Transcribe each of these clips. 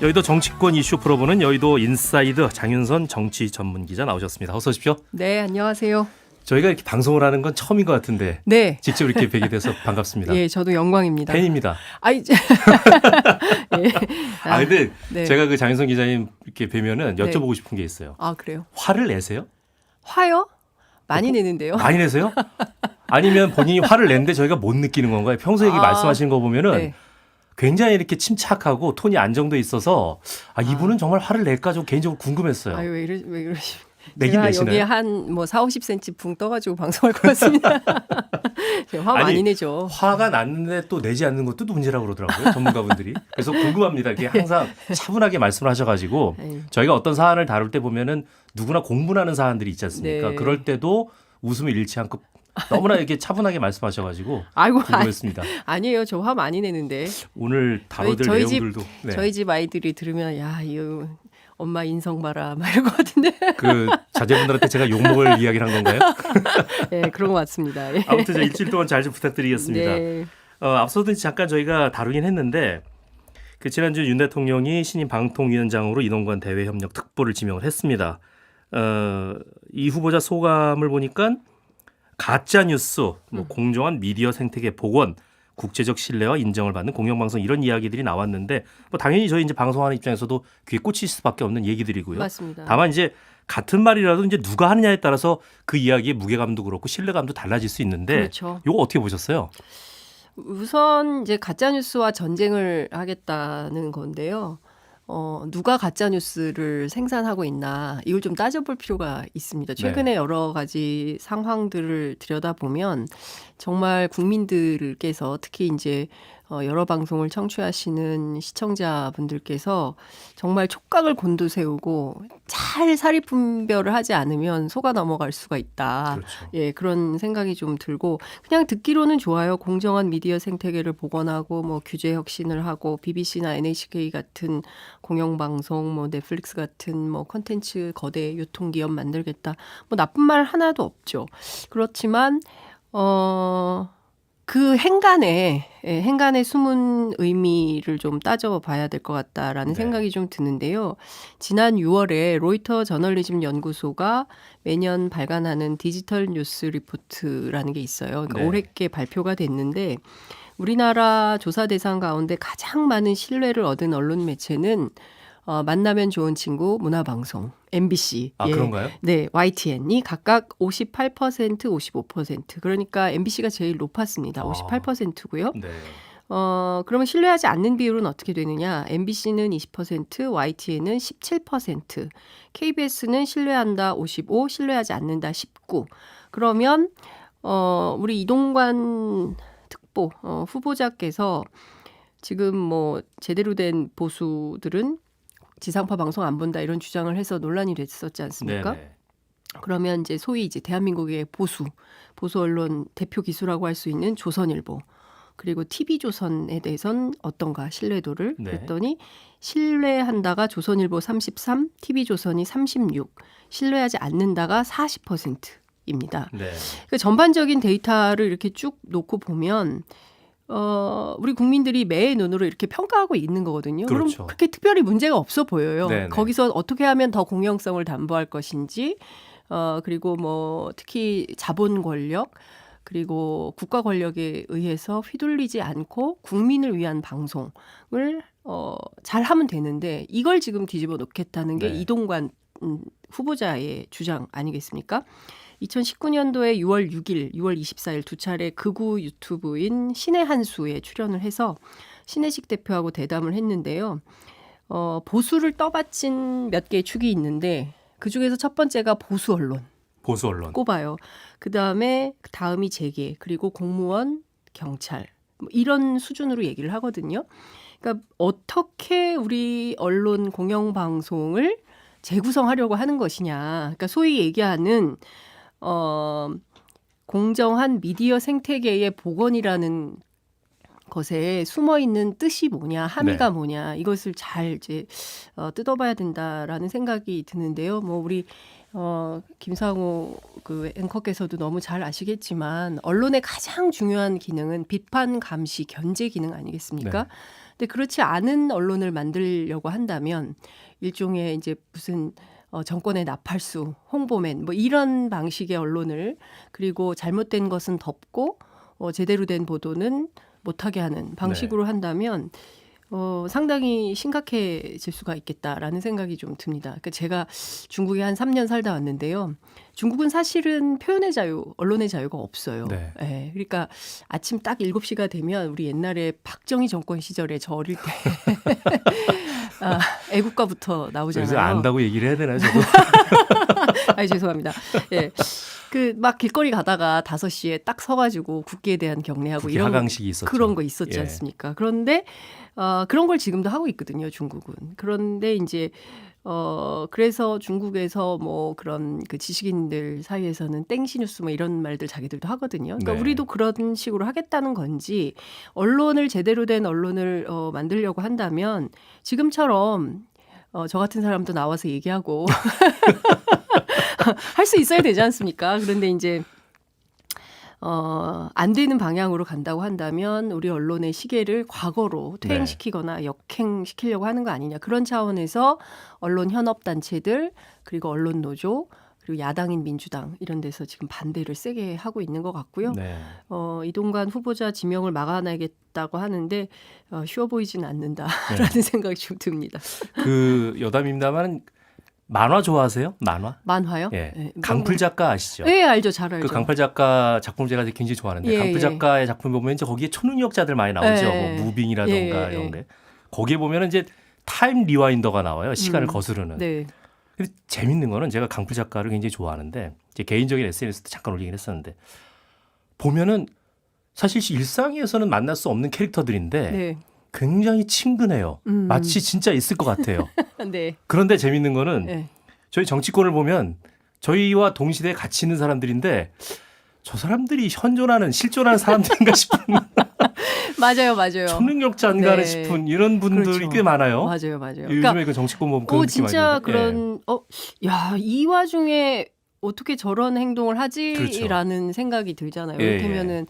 여의도 정치권 이슈 풀어보는 여의도 인사이드 장윤선 정치 전문 기자 나오셨습니다. 어서 오십시오. 네, 안녕하세요. 저희가 이렇게 방송을 하는 건 처음인 것 같은데 네. 직접 이렇게 뵈게 돼서 반갑습니다. 예, 저도 영광입니다. 팬입니다. 아이, 예. 근데 네. 제가 그 장윤선 기자님 이렇게 뵈면은 네. 여쭤보고 싶은 게 있어요. 아, 그래요? 화를 내세요? 화요? 많이 내는데요. 많이 내세요? 아니면 본인이 화를 냈는데 저희가 못 느끼는 건가요? 평소에 이렇게 말씀하시는 거 보면은 네. 굉장히 이렇게 침착하고 톤이 안정돼 있어서 이분은 정말 화를 낼까 좀 개인적으로 궁금했어요. 아유, 왜 이러시? 내긴 제가 내시나요? 여기에 한 뭐 4-50cm 붕 떠가지고 방송할 것 같습니다. 제가 화 많이 내죠. 화가 났는데 또 내지 않는 것도 문제라고 그러더라고요. 전문가분들이. 그래서 궁금합니다. 이렇게 항상 차분하게 말씀을 하셔가지고 에이. 저희가 어떤 사안을 다룰 때 보면은 누구나 공분하는 사안들이 있지 않습니까? 네. 그럴 때도 웃음을 잃지 않고 너무나 이렇게 차분하게 말씀하셔가지고 아이고, 궁금했습니다. 아니에요. 저 화 많이 내는데. 오늘 다뤄들 저희 집- 내용들도 네. 저희 집 아이들이 들으면 야, 이거 엄마 인성 봐라 막 이럴 것 같은데. 그 자제분들한테 제가 욕먹을 이야기를 한 건가요? 예, 그런 것 같습니다. 예. 아무튼 저 일주일 동안 잘 좀 부탁드리겠습니다. 네. 앞서도 잠깐 저희가 다루긴 했는데 그 지난주 윤 대통령이 신임 방통위원장으로 인원관 대외 협력 특보를 지명을 했습니다. 이 후보자 소감을 보니까 가짜 뉴스, 공정한 미디어 생태계 복원, 국제적 신뢰와 인정을 받는 공영방송 이런 이야기들이 나왔는데 당연히 저희 이제 방송하는 입장에서도 귀에 꽂힐 수밖에 없는 얘기들이고요. 맞습니다. 다만 이제 같은 말이라도 이제 누가 하느냐에 따라서 그 이야기의 무게감도 그렇고 신뢰감도 달라질 수 있는데 그렇죠. 이거 어떻게 보셨어요? 우선 이제 가짜 뉴스와 전쟁을 하겠다는 건데요. 누가 가짜 뉴스를 생산하고 있나 이걸 좀 따져볼 필요가 있습니다. 최근에 여러 가지 상황들을 들여다보면 정말 국민들께서 특히 이제 여러 방송을 청취하시는 시청자분들께서 정말 촉각을 곤두세우고 잘 사리 분별을 하지 않으면 속아 넘어갈 수가 있다. 그렇죠. 예, 그런 생각이 좀 들고 그냥 듣기로는 좋아요. 공정한 미디어 생태계를 복원하고 뭐 규제 혁신을 하고 BBC나 NHK 같은 공영방송, 뭐 넷플릭스 같은 뭐 콘텐츠 거대 유통기업 만들겠다. 뭐 나쁜 말 하나도 없죠. 그렇지만 그 행간의 숨은 의미를 좀 따져봐야 될 것 같다라는 네. 생각이 좀 드는데요. 지난 6월에 로이터 저널리즘 연구소가 매년 발간하는 디지털 뉴스 리포트라는 게 있어요. 그러니까 네. 올해께 발표가 됐는데 우리나라 조사 대상 가운데 가장 많은 신뢰를 얻은 언론 매체는 만나면 좋은 친구 문화방송, MBC. 예. 그런가요? 네, YTN이 각각 58%, 55%. 그러니까 MBC가 제일 높았습니다. 58%고요. 네. 그러면 신뢰하지 않는 비율은 어떻게 되느냐? MBC는 20%, YTN은 17%, KBS는 신뢰한다 55, 신뢰하지 않는다 19. 그러면 우리 이동관 특보 후보자께서 지금 뭐 제대로 된 보수들은 지상파 방송 안 본다 이런 주장을 해서 논란이 됐었지 않습니까? 네네. 그러면 이제 소위 이제 대한민국의 보수 언론 대표 기수라고 할 수 있는 조선일보 그리고 TV조선에 대해선 어떤가 신뢰도를 네. 그랬더니 신뢰한다가 조선일보 33, TV조선이 36, 신뢰하지 않는다가 40%입니다. 네. 그 전반적인 데이터를 이렇게 쭉 놓고 보면 우리 국민들이 매의 눈으로 이렇게 평가하고 있는 거거든요. 그렇죠. 그럼 그렇게 특별히 문제가 없어 보여요. 네네. 거기서 어떻게 하면 더 공영성을 담보할 것인지, 그리고 뭐 특히 자본 권력, 그리고 국가 권력에 의해서 휘둘리지 않고 국민을 위한 방송을 잘 하면 되는데 이걸 지금 뒤집어 놓겠다는 게 네. 이동관 후보자의 주장 아니겠습니까? 2019년도에 6월 6일, 6월 24일 두 차례 극우 유튜브인 신의 한수에 출연을 해서 신혜식 대표하고 대담을 했는데요. 보수를 떠받친 몇 개의 축이 있는데 그중에서 첫 번째가 보수 언론 보수 언론. 꼽아요. 다음이 재계, 그리고 공무원, 경찰 뭐 이런 수준으로 얘기를 하거든요. 그러니까 어떻게 우리 언론 공영방송을 재구성하려고 하는 것이냐. 그러니까 소위 얘기하는 공정한 미디어 생태계의 복원이라는 것에 숨어 있는 뜻이 뭐냐, 함의가 네. 뭐냐, 이것을 잘 이제 뜯어봐야 된다라는 생각이 드는데요. 뭐 우리 김상호 그 앵커께서도 너무 잘 아시겠지만 언론의 가장 중요한 기능은 비판, 감시, 견제 기능 아니겠습니까? 네. 근데 그렇지 않은 언론을 만들려고 한다면 일종의 이제 무슨 정권의 나팔수, 홍보맨 뭐 이런 방식의 언론을 그리고 잘못된 것은 덮고 제대로 된 보도는 못하게 하는 방식으로 한다면 상당히 심각해질 수가 있겠다라는 생각이 좀 듭니다. 그러니까 제가 중국에 한 3년 살다 왔는데요. 중국은 사실은 표현의 자유, 언론의 자유가 없어요. 네. 예, 그러니까 아침 딱 7시가 되면 우리 옛날에 박정희 정권 시절에 저 어릴 때 애국가부터 나오잖아요. 그래서 안다고 얘기를 해야 되나요, 저도? 아니 죄송합니다. 예. 그 막 길거리 가다가 5시에 딱 서가지고 국기에 대한 경례하고 국기 이런 하강식이 있었죠. 그런 거 있었지 예. 않습니까? 그런데 그런 걸 지금도 하고 있거든요, 중국은. 그런데 이제 그래서 중국에서 뭐 그런 그 지식인들 사이에서는 땡시 뉴스 뭐 이런 말들 자기들도 하거든요. 그러니까 네. 우리도 그런 식으로 하겠다는 건지 언론을 제대로 된 언론을 만들려고 한다면 지금처럼 저 같은 사람도 나와서 얘기하고 할 수 있어야 되지 않습니까? 그런데 이제 안 되는 방향으로 간다고 한다면 우리 언론의 시계를 과거로 퇴행시키거나 역행시키려고 하는 거 아니냐. 그런 차원에서 언론 현업 단체들 그리고 언론 노조 그리고 야당인 민주당 이런 데서 지금 반대를 세게 하고 있는 것 같고요. 네. 이동관 후보자 지명을 막아내겠다고 하는데 쉬워 보이진 않는다라는 생각이 좀 듭니다. 그 여담입니다만 만화 좋아하세요? 만화? 만화요? 예. 네. 강풀 작가 아시죠? 네, 알죠. 잘 알죠. 그 강풀 작가 작품 제가 굉장히 좋아하는데 예, 강풀 예. 작가의 작품 보면 이제 거기에 초능력자들 많이 나오죠. 예. 뭐 무빙이라던가 예, 예, 이런 예. 게. 거기에 보면 이제 타임 리와인더가 나와요. 시간을 거스르는. 네. 근데 재밌는 거는 제가 강풀 작가를 굉장히 좋아하는데 제 개인적인 SNS도 잠깐 올리긴 했었는데 보면은 사실 일상에서는 만날 수 없는 캐릭터들인데 네. 굉장히 친근해요. 마치 진짜 있을 것 같아요. 네. 그런데 재밌는 거는 네. 저희 정치권을 보면 저희와 동시대에 같이 있는 사람들인데 저 사람들이 현존하는 실존하는 사람들인가 싶은 맞아요, 맞아요. 초능력자인가 네. 싶은 이런 분들이 그렇죠. 꽤 많아요. 맞아요, 맞아요. 요즘에 그 정치권 보면 그런 느낌 진짜 많이 드는데. 그런 야, 이 와중에 어떻게 저런 행동을 하지라는 그렇죠. 생각이 들잖아요. 예, 이를테면은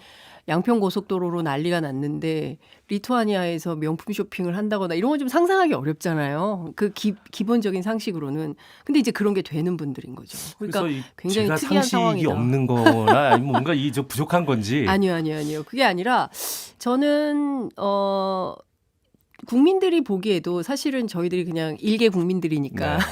양평 고속도로로 난리가 났는데 리투아니아에서 명품 쇼핑을 한다거나 이런 건 좀 상상하기 어렵잖아요. 그 기본적인 상식으로는. 근데 이제 그런 게 되는 분들인 거죠. 그러니까 그래서 굉장히 제가 특이한 상식이 상황이다. 없는 거나 아니면 뭔가 저 부족한 건지. 아니요. 그게 아니라 저는 국민들이 보기에도 사실은 저희들이 그냥 일개 국민들이니까 네.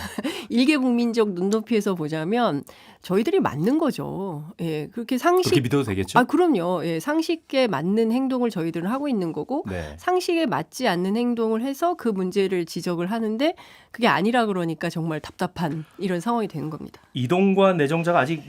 일개 국민적 눈높이에서 보자면 저희들이 맞는 거죠. 예, 그렇게 그렇게 믿어도 되겠죠? 그럼요. 예, 상식에 맞는 행동을 저희들은 하고 있는 거고 네. 상식에 맞지 않는 행동을 해서 그 문제를 지적을 하는데 그게 아니라 그러니까 정말 답답한 이런 상황이 되는 겁니다. 이동관 내정자가 아직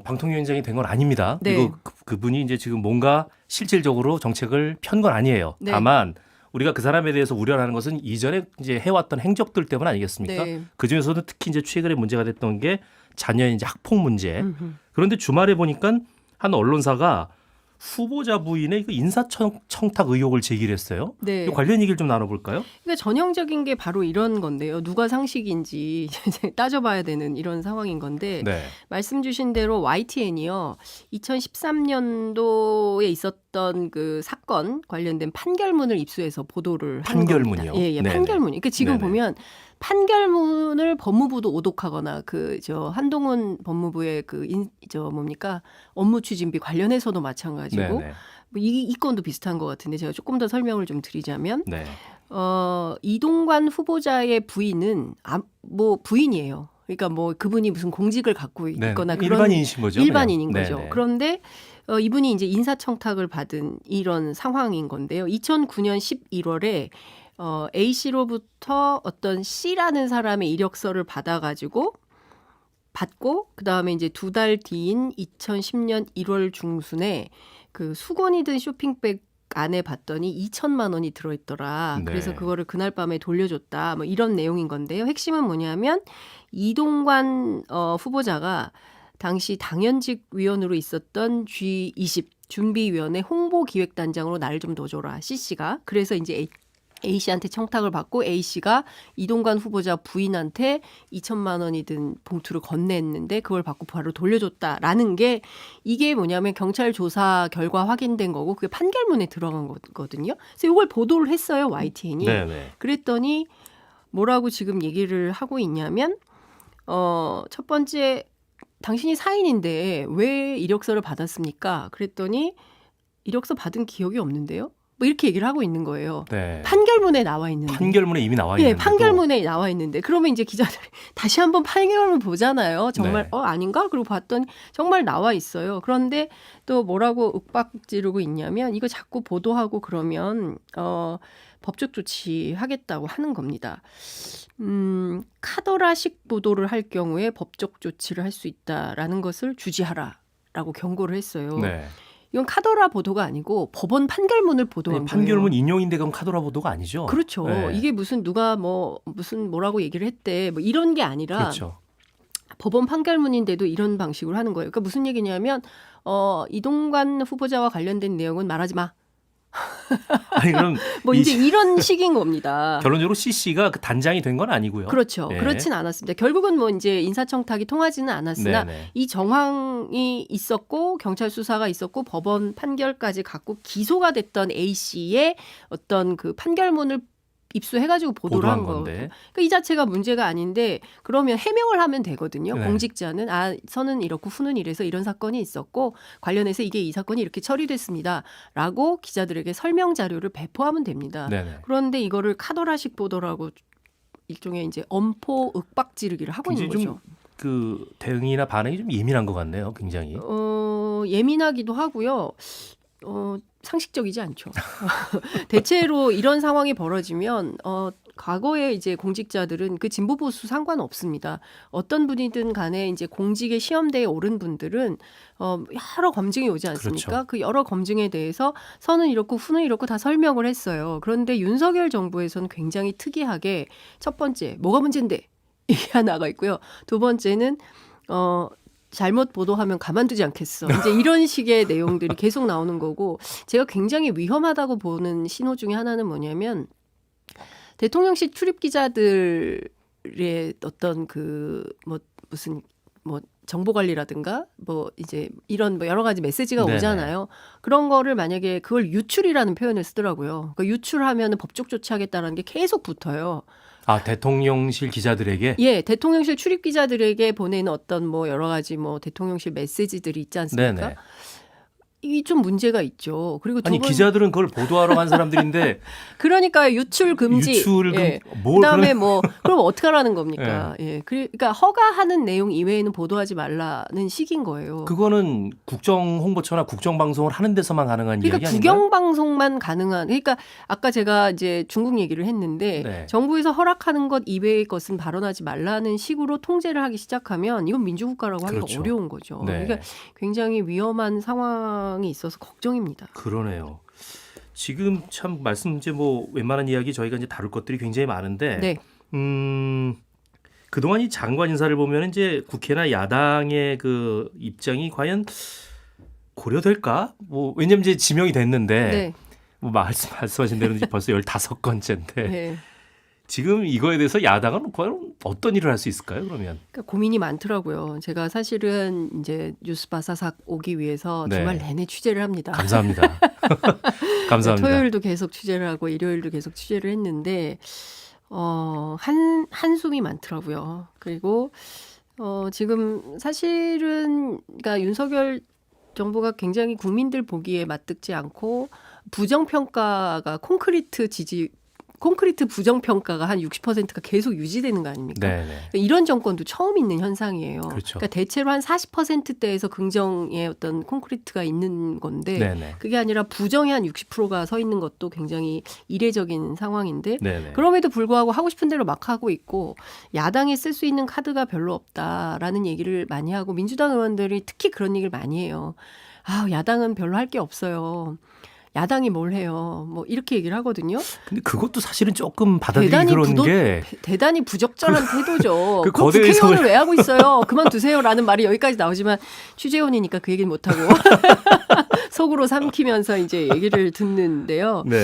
방통위원장이 된 건 아닙니다. 네. 그리고 그분이 이제 지금 뭔가 실질적으로 정책을 편 건 아니에요. 네. 다만 우리가 그 사람에 대해서 우려하는 것은 이전에 이제 해왔던 행적들 때문 아니겠습니까? 네. 그 중에서도 특히 이제 최근에 문제가 됐던 게 자녀의 이제 학폭 문제. 음흠. 그런데 주말에 보니까 한 언론사가 후보자 부인의 그 인사청탁 의혹을 제기를 했어요. 네. 이 관련 얘기를 좀 나눠볼까요? 그러니까 전형적인 게 바로 이런 건데요. 누가 상식인지 따져봐야 되는 이런 상황인 건데 네. 말씀 주신 대로 YTN이요. 2013년도에 있었던 그 사건 관련된 판결문을 입수해서 보도를 한 판결문이요? 겁니다. 예, 네네. 판결문. 그러니까 지금 네네. 보면 판결문을 법무부도 오독하거나 한동훈 법무부의 업무 추진비 관련해서도 마찬가지고 네네. 뭐 이 건도 비슷한 것 같은데 제가 조금 더 설명을 좀 드리자면 네. 이동관 후보자의 부인은 부인이에요. 그러니까 뭐 그분이 무슨 공직을 갖고 네. 있거나 그런 일반인이신 거죠? 일반인인 그냥? 거죠. 네네. 그런데 이분이 이제 인사청탁을 받은 이런 상황인 건데요. 2009년 11월에 A 씨로부터 어떤 C라는 사람의 이력서를 받고 그다음에 이제 2달 뒤인 2010년 1월 중순에 그 수건이 든 쇼핑백 안에 봤더니 2천만 원이 들어있더라. 네. 그래서 그거를 그날 밤에 돌려줬다. 뭐 이런 내용인 건데요. 핵심은 뭐냐면 이동관 후보자가 당시 당연직 위원으로 있었던 G20 준비위원회 홍보기획단장으로 나를 좀 넣어줘라. C씨가. 그래서 이제 A씨한테 청탁을 받고 A씨가 이동관 후보자 부인한테 2천만 원이 든 봉투를 건넸는데 그걸 받고 바로 돌려줬다라는 게 이게 뭐냐면 경찰 조사 결과 확인된 거고 그게 판결문에 들어간 거거든요. 그래서 이걸 보도를 했어요. YTN이. 네네. 그랬더니 뭐라고 지금 얘기를 하고 있냐면 첫 번째 당신이 사인인데 왜 이력서를 받았습니까? 그랬더니 이력서 받은 기억이 없는데요. 뭐 이렇게 얘기를 하고 있는 거예요. 네. 판결문에 나와 있는데. 판결문에 이미 나와 예, 있는데. 판결문에 나와 있는데. 그러면 이제 기자들이 다시 한번 판결문 보잖아요. 정말 네. 아닌가? 그리고 봤더니 정말 나와 있어요. 그런데 또 뭐라고 윽박지르고 있냐면 이거 자꾸 보도하고 그러면 법적 조치하겠다고 하는 겁니다. 카더라식 보도를 할 경우에 법적 조치를 할 수 있다라는 것을 주지하라라고 경고를 했어요. 네. 이건 카더라 보도가 아니고 법원 판결문을 보도한 거예요. 판결문 인용인데 그럼 카더라 보도가 아니죠? 그렇죠. 네. 이게 무슨 누가 무슨 뭐라고 얘기를 했대 뭐 이런 게 아니라 그렇죠. 법원 판결문인데도 이런 방식으로 하는 거예요. 그러니까 무슨 얘기냐면 이동관 후보자와 관련된 내용은 말하지 마. 아니 그럼 뭐 이제 이런 식인 겁니다. 결론적으로 CC가 그 단장이 된 건 아니고요. 그렇죠. 네. 그렇진 않았습니다. 결국은 뭐 이제 인사청탁이 통하지는 않았으나 네네. 이 정황이 있었고 경찰 수사가 있었고 법원 판결까지 갖고 기소가 됐던 A 씨의 어떤 그 판결문을 입수해가지고 보도를 한 보도한 건데. 건데. 그러니까 이 자체가 문제가 아닌데 그러면 해명을 하면 되거든요. 네. 공직자는 선은 이렇고 후는 이래서 이런 사건이 있었고 관련해서 이게 이 사건이 이렇게 처리됐습니다라고 기자들에게 설명 자료를 배포하면 됩니다. 네네. 그런데 이거를 카더라식 보도라고 일종의 이제 엄포 윽박지르기를 하고 있는 굉장히 거죠. 그 대응이나 반응이 좀 예민한 것 같네요. 굉장히. 예민하기도 하고요. 상식적이지 않죠. 대체로 이런 상황이 벌어지면 과거에 이제 공직자들은 그 진보 보수 상관없습니다. 어떤 분이든 간에 이제 공직의 시험대에 오른 분들은 여러 검증이 오지 않습니까? 그렇죠. 그 여러 검증에 대해서 선은 이렇고 후는 이렇고 다 설명을 했어요. 그런데 윤석열 정부에서는 굉장히 특이하게 첫 번째 뭐가 문제인데 이게 하나가 있고요. 두 번째는 잘못 보도하면 가만두지 않겠어. 이제 이런 식의 내용들이 계속 나오는 거고 제가 굉장히 위험하다고 보는 신호 중에 하나는 뭐냐면 대통령실 출입 기자들의 어떤 그 무슨 정보 관리라든가 이제 이런 여러 가지 메시지가 네네. 오잖아요. 그런 거를 만약에 그걸 유출이라는 표현을 쓰더라고요. 그러니까 유출하면 법적 조치하겠다라는 게 계속 붙어요. 아, 대통령실 기자들에게? 예, 대통령실 출입 기자들에게 보내는 어떤 여러 가지 대통령실 메시지들이 있지 않습니까? 네네. 이게 좀 문제가 있죠. 그리고 아니 기자들은 그걸 보도하러 간 사람들인데 그러니까 유출 금지. 유출을 예. 뭘 그다음에 그럼 어떻게 하라는 겁니까? 예. 그러니까 허가하는 내용 이외에는 보도하지 말라는 식인 거예요. 그거는 국정홍보처나 국정방송을 하는 데서만 가능한 이야기 그러니까 아닌가요? 국영방송만 가능한. 그러니까 아까 제가 이제 중국 얘기를 했는데 네. 정부에서 허락하는 것 이외의 것은 발언하지 말라는 식으로 통제를 하기 시작하면 이건 민주국가라고 하기가 그렇죠. 어려운 거죠. 네. 그러니까 굉장히 위험한 상황이 있어서 걱정입니다. 그러네요. 지금 참 말씀 이제 웬만한 이야기 저희가 이제 다룰 것들이 굉장히 많은데 네. 그동안 이 장관 인사를 보면 이제 국회나 야당의 그 입장이 과연 고려될까? 왜냐면 이제 지명이 됐는데 네. 말씀하신 대로 이제 벌써 15건째인데 네. 지금 이거에 대해서 야당은 과연 어떤 일을 할 수 있을까요? 그러면 그러니까 고민이 많더라고요. 제가 사실은 이제 뉴스 바사삭 오기 위해서 네. 주말 내내 취재를 합니다. 감사합니다. 감사합니다. 토요일도 계속 취재를 하고 일요일도 계속 취재를 했는데 한숨이 많더라고요. 그리고 지금 사실은 그러니까 윤석열 정부가 굉장히 국민들 보기에 맞듣지 않고 부정평가가 콘크리트 부정평가가 한 60%가 계속 유지되는 거 아닙니까? 네네. 그러니까 이런 정권도 처음 있는 현상이에요. 그렇죠. 그러니까 대체로 한 40%대에서 긍정의 어떤 콘크리트가 있는 건데 네네. 그게 아니라 부정의 한 60%가 서 있는 것도 굉장히 이례적인 상황인데 네네. 그럼에도 불구하고 하고 싶은 대로 막 하고 있고 야당이 쓸 수 있는 카드가 별로 없다라는 얘기를 많이 하고 민주당 의원들이 특히 그런 얘기를 많이 해요. 야당은 별로 할 게 없어요. 야당이 뭘 해요? 이렇게 얘기를 하거든요. 근데 그것도 사실은 조금 받아들이기 그런 게 대단히 부적절한 태도죠. 그 그 거대 국회의원을 의석을- 왜 하고 있어요? 그만두세요라는 말이 여기까지 나오지만 취재원이니까 그 얘기는 못하고 속으로 삼키면서 이제 얘기를 듣는데요. 네.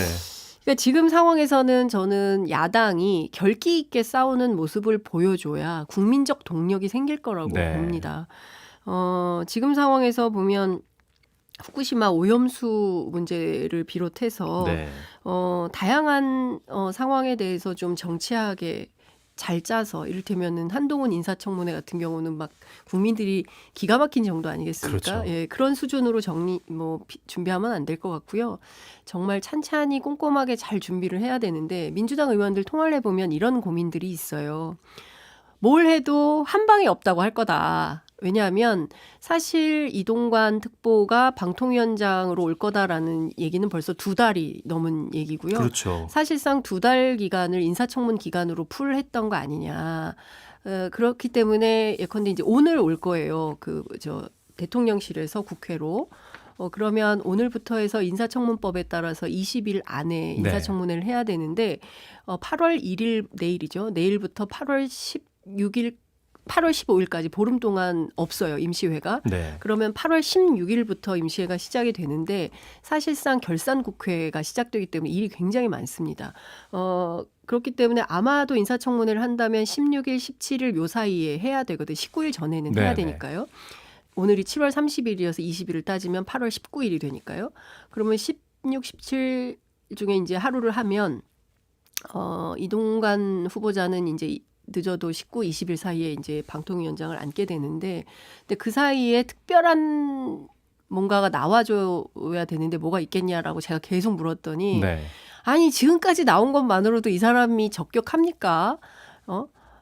그러니까 지금 상황에서는 저는 야당이 결기 있게 싸우는 모습을 보여줘야 국민적 동력이 생길 거라고 네. 봅니다. 지금 상황에서 보면 후쿠시마 오염수 문제를 비롯해서 네. 다양한 상황에 대해서 좀 정치하게 잘 짜서 이를테면은 한동훈 인사청문회 같은 경우는 막 국민들이 기가 막힌 정도 아니겠습니까? 그렇죠. 예, 그런 수준으로 준비하면 안 될 것 같고요. 정말 찬찬히 꼼꼼하게 잘 준비를 해야 되는데 민주당 의원들 통화를 해보면 이런 고민들이 있어요. 뭘 해도 한 방이 없다고 할 거다. 왜냐하면 사실 이동관 특보가 방통위원장으로 올 거다라는 얘기는 벌써 2달이 넘은 얘기고요. 그렇죠. 사실상 2달 기간을 인사청문 기간으로 풀했던 거 아니냐. 그렇기 때문에 예컨대 이제 오늘 올 거예요. 대통령실에서 국회로. 그러면 오늘부터 해서 인사청문법에 따라서 20일 안에 인사청문회를 해야 되는데 8월 1일 내일이죠. 내일부터 8월 15일까지 보름 동안 없어요. 임시회가. 네. 그러면 8월 16일부터 임시회가 시작이 되는데 사실상 결산국회가 시작되기 때문에 일이 굉장히 많습니다. 그렇기 때문에 아마도 인사청문회를 한다면 16일, 17일 요 사이에 해야 되거든요. 19일 전에는 해야 되니까요. 오늘이 7월 30일이어서 20일을 따지면 8월 19일이 되니까요. 그러면 16, 17 중에 이제 하루를 하면 이동관 후보자는 이제 늦어도 19, 20일 사이에 이제 방통위원장을 앉게 되는데, 근데 그 사이에 특별한 뭔가가 나와줘야 되는데 뭐가 있겠냐라고 제가 계속 물었더니, 아니 지금까지 나온 것만으로도 이 사람이 적격합니까?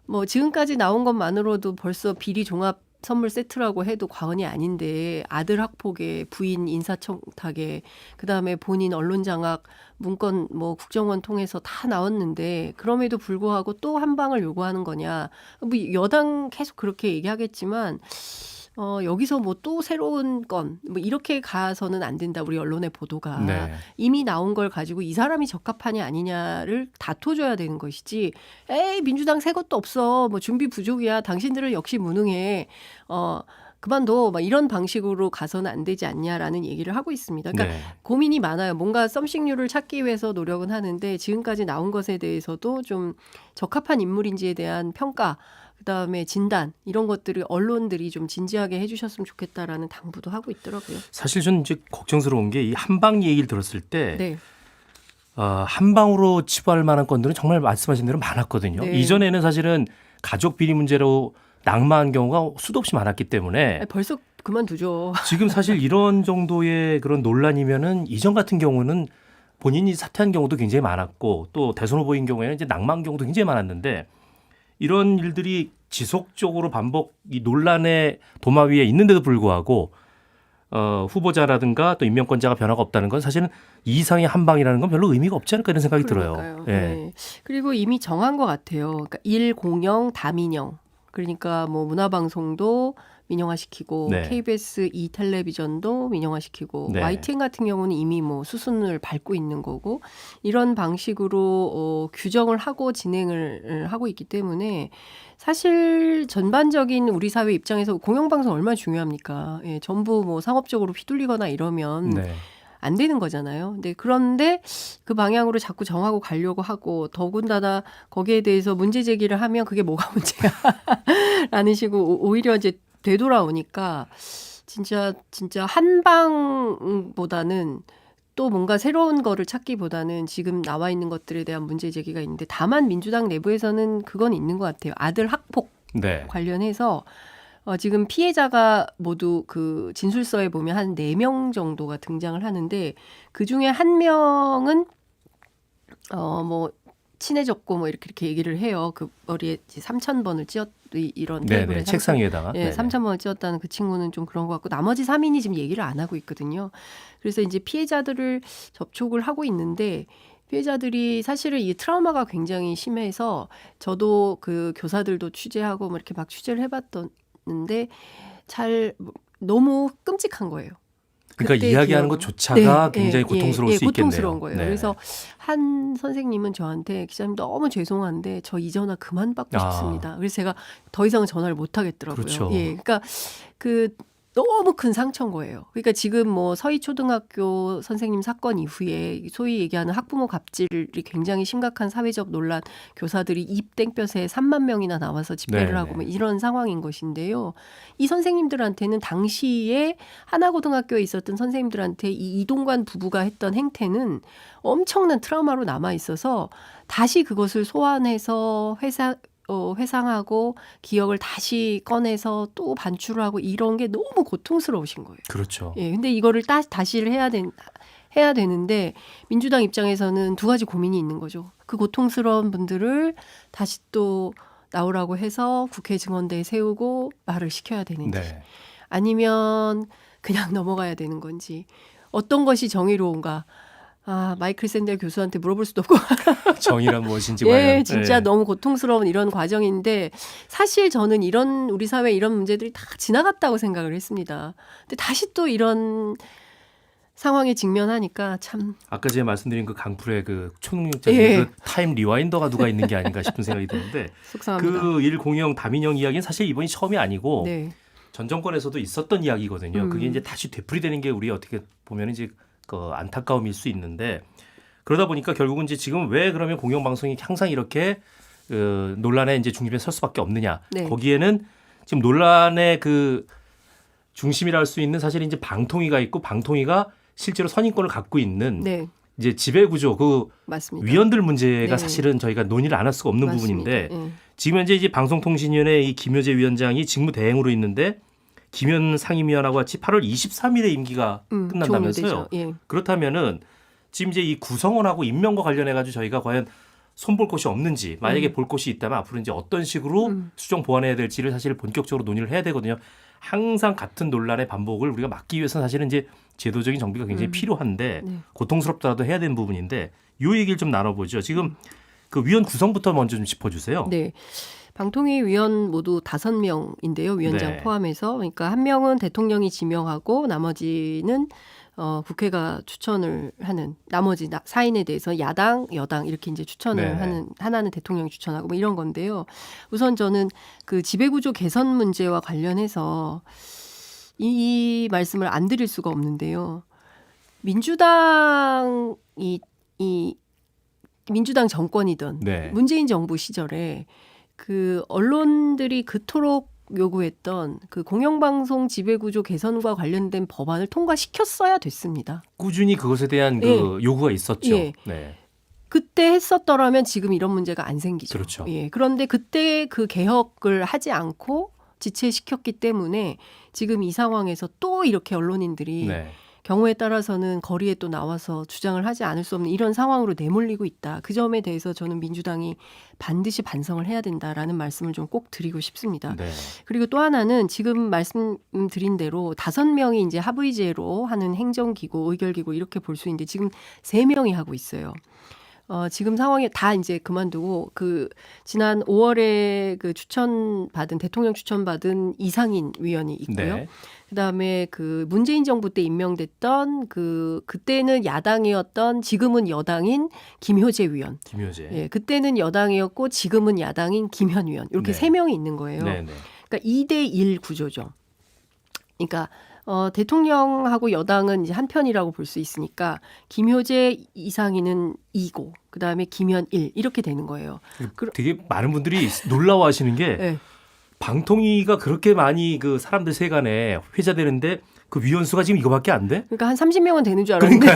뭐 지금까지 나온 것만으로도 벌써 비리 종합 선물 세트라고 해도 과언이 아닌데 아들 학폭에 부인 인사청탁에 그다음에 본인 언론 장악 문건 뭐 국정원 통해서 다 나왔는데 그럼에도 불구하고 또 한 방을 요구하는 거냐. 뭐 여당 계속 그렇게 얘기하겠지만 여기서 뭐 또 새로운 건 뭐 이렇게 가서는 안 된다. 우리 언론의 보도가 이미 나온 걸 가지고 이 사람이 적합하냐 아니냐를 다퉈줘야 되는 것이지. 에이 민주당 새 것도 없어. 뭐 준비 부족이야. 당신들은 역시 무능해. 그만둬. 막 이런 방식으로 가서는 안 되지 않냐라는 얘기를 하고 있습니다. 그러니까 고민이 많아요. 뭔가 썸씽류를 찾기 위해서 노력은 하는데 지금까지 나온 것에 대해서도 좀 적합한 인물인지에 대한 평가 그다음에 진단 이런 것들을 언론들이 좀 진지하게 해주셨으면 좋겠다라는 당부도 하고 있더라고요. 사실 전 이제 걱정스러운 게 이 한방 얘기를 들었을 때 한방으로 치부할 만한 건들은 정말 말씀하신 대로 많았거든요. 이전에는 사실은 가족 비리 문제로 낙마한 경우가 수도 없이 많았기 때문에 벌써 그만두죠. 지금 사실 이런 정도의 그런 논란이면은 이전 같은 경우는 본인이 사퇴한 경우도 굉장히 많았고 또 대선 후보인 경우에는 이제 낙마한 경우도 굉장히 많았는데 이런 일들이 지속적으로 이 논란의 도마 위에 있는데도 불구하고 후보자라든가 또 임명권자가 변화가 없다는 건 사실은 이 이상의 한방이라는 건 별로 의미가 없지 않을까 이런 생각이 들어요. 그리고 이미 정한 것 같아요. 그러니까 1공영 다민영. 그러니까 뭐 문화방송도 민영화시키고 KBS 텔레비전도 민영화시키고 YTN 같은 경우는 이미 뭐 수순을 밟고 있는 거고 이런 방식으로 규정을 하고 진행을 하고 있기 때문에 사실 전반적인 우리 사회 입장에서 공영방송 얼마나 중요합니까? 전부 뭐 상업적으로 휘둘리거나 이러면 안 되는 거잖아요. 그런데 그 방향으로 자꾸 정하고 가려고 하고 더군다나 거기에 대해서 문제 제기를 하면 그게 뭐가 문제야? 라는 식으로 오히려 이제 되돌아오니까 진짜 한방보다는 또 뭔가 새로운 거를 찾기보다는 지금 나와 있는 것들에 대한 문제 제기가 있는데 다만 민주당 내부에서는 그건 있는 것 같아요. 아들 학폭 관련해서 지금 피해자가 모두 그 진술서에 보면 한 4명 정도가 등장을 하는데 그중에 1명은 뭐 친해졌고 뭐 이렇게 얘기를 해요. 그 머리에 3,000번을 이런 테이블에 책상 위에다가 3,000번을 찧었다는 그 친구는 좀 그런 것 같고 나머지 3인이 지금 얘기를 안 하고 있거든요. 그래서 이제 피해자들을 접촉을 하고 있는데 피해자들이 사실은 이 트라우마가 굉장히 심해서 저도 그 교사들도 취재하고 뭐 이렇게 막 취재를 해봤는데 너무 끔찍한 거예요. 그러니까 이야기하는 것조차가 굉장히 고통스러울 수 있겠네요. 고통스러운 거예요. 그래서 한 선생님은 저한테 기자님 너무 죄송한데 저 이 전화 그만 받고 싶습니다. 그래서 제가 더 이상 전화를 못 하겠더라고요. 그러니까 너무 큰 상처인 거예요. 그러니까 지금 뭐 서희초등학교 선생님 사건 이후에 소위 얘기하는 학부모 갑질이 굉장히 심각한 사회적 논란, 교사들이 입 땡볕에 3만 명이나 나와서 집회를 네네. 하고 뭐 이런 상황인 것인데요. 이 선생님들한테는 당시에 하나고등학교에 있었던 선생님들한테 이 이동관 부부가 했던 행태는 엄청난 트라우마로 남아 있어서 다시 그것을 소환해서 회상하고 기억을 다시 꺼내서 또 반출하고 이런 게 너무 고통스러우신 거예요. 그렇죠. 예, 근데 이거를 다시를 해야 되는데 민주당 입장에서는 두 가지 고민이 있는 거죠. 그 고통스러운 분들을 다시 또 나오라고 해서 국회 증언대에 세우고 말을 시켜야 되는지 네. 아니면 그냥 넘어가야 되는 건지 어떤 것이 정의로운가. 마이클 샌델 교수한테 물어볼 수도 없고 정의란 무엇인지 예, 과연. 진짜 예. 너무 고통스러운 이런 과정인데 사실 저는 우리 사회 이런 문제들이 다 지나갔다고 생각을 했습니다. 근데 다시 또 이런 상황에 직면하니까 참 아까 제가 말씀드린 그 강풀의 그 초능력자 예. 그 타임 리와인더가 누가 있는 게 아닌가 싶은 생각이 드는데 속상합니다. 그 일공영 다민영 이야기는 사실 이번이 처음이 아니고 네. 전 정권에서도 있었던 이야기거든요. 그게 이제 다시 되풀이되는 게 우리 어떻게 보면 이제 그 안타까움일 수 있는데 그러다 보니까 결국은 이제 지금 왜 그러면 공영방송이 항상 이렇게 논란의 이제 중심에 설 수밖에 없느냐. 네. 거기에는 지금 논란의 그 중심이라 할 수 있는 사실 이제 방통위가 있고 방통위가 실제로 선임권을 갖고 있는 네, 이제 지배구조 그 맞습니다. 위원들 문제가 네. 사실은 저희가 논의를 안 할 수가 없는 맞습니다. 부분인데 예. 지금 현재 이제 방송통신위원회 이 김효재 위원장이 직무 대행으로 있는데 김현 상임위원하고 같이 8월 23일에 임기가 끝난다면서요. 종료되죠. 예. 그렇다면은 지금 이제 이 구성원하고 임명과 관련해 가지고 저희가 과연 손볼 곳이 없는지 만약에 볼 곳이 있다면 앞으로 이제 어떤 식으로 수정 보완해야 될지를 사실 본격적으로 논의를 해야 되거든요. 항상 같은 논란의 반복을 우리가 막기 위해서는 사실은 이제 제도적인 정비가 굉장히 필요한데 네. 고통스럽더라도 해야 되는 부분인데 요 얘기를 좀 나눠보죠. 지금 그 위원 구성부터 먼저 좀 짚어주세요. 네. 방통위 위원 모두 5명인데요. 위원장 네. 포함해서. 그러니까 한 명은 대통령이 지명하고 나머지는 국회가 추천을 하는 나머지 4인에 대해서 야당, 여당 이렇게 이제 추천을 네네. 하는 하나는 대통령이 추천하고 뭐 이런 건데요. 우선 저는 그 지배구조 개선 문제와 관련해서 이 말씀을 안 드릴 수가 없는데요. 민주당 정권이던 네. 문재인 정부 시절에 그 언론들이 그토록 요구했던 그 공영방송 지배구조 개선과 관련된 법안을 통과시켰어야 됐습니다. 꾸준히 그것에 대한 그 요구가 있었죠. 예. 네. 그때 했었더라면 지금 이런 문제가 안 생기죠. 그렇죠. 예. 그런데 그때 그 개혁을 하지 않고 지체시켰기 때문에 지금 이 상황에서 또 이렇게 언론인들이 네. 경우에 따라서는 거리에 또 나와서 주장을 하지 않을 수 없는 이런 상황으로 내몰리고 있다. 그 점에 대해서 저는 민주당이 반드시 반성을 해야 된다라는 말씀을 좀 꼭 드리고 싶습니다. 네. 그리고 또 하나는 지금 말씀드린 대로 5명이 이제 합의제로 하는 행정기구, 의결기구 이렇게 볼 수 있는데 지금 3명이 하고 있어요. 지금 상황에 다 이제 그만두고 그 지난 5월에 그 대통령 추천받은 이상인 위원이 있고요. 네. 그다음에 그 문재인 정부 때 임명됐던 그때는 야당이었던 지금은 여당인 김효재 위원. 김효재. 예, 그때는 여당이었고 지금은 야당인 김현 위원. 이렇게 네. 3명이 있는 거예요. 네, 네. 그러니까 2대1 구조죠. 그러니까 대통령하고 여당은 이제 한 편이라고 볼 수 있으니까 김효재 이상희는 2고 그다음에 김현 1 이렇게 되는 거예요. 되게 많은 분들이 놀라워하시는 게 네. 방통위가 그렇게 많이 그 사람들 세간에 회자되는데 그 위원수가 지금 이거밖에 안 돼? 그러니까 한 30명은 되는 줄 알았는데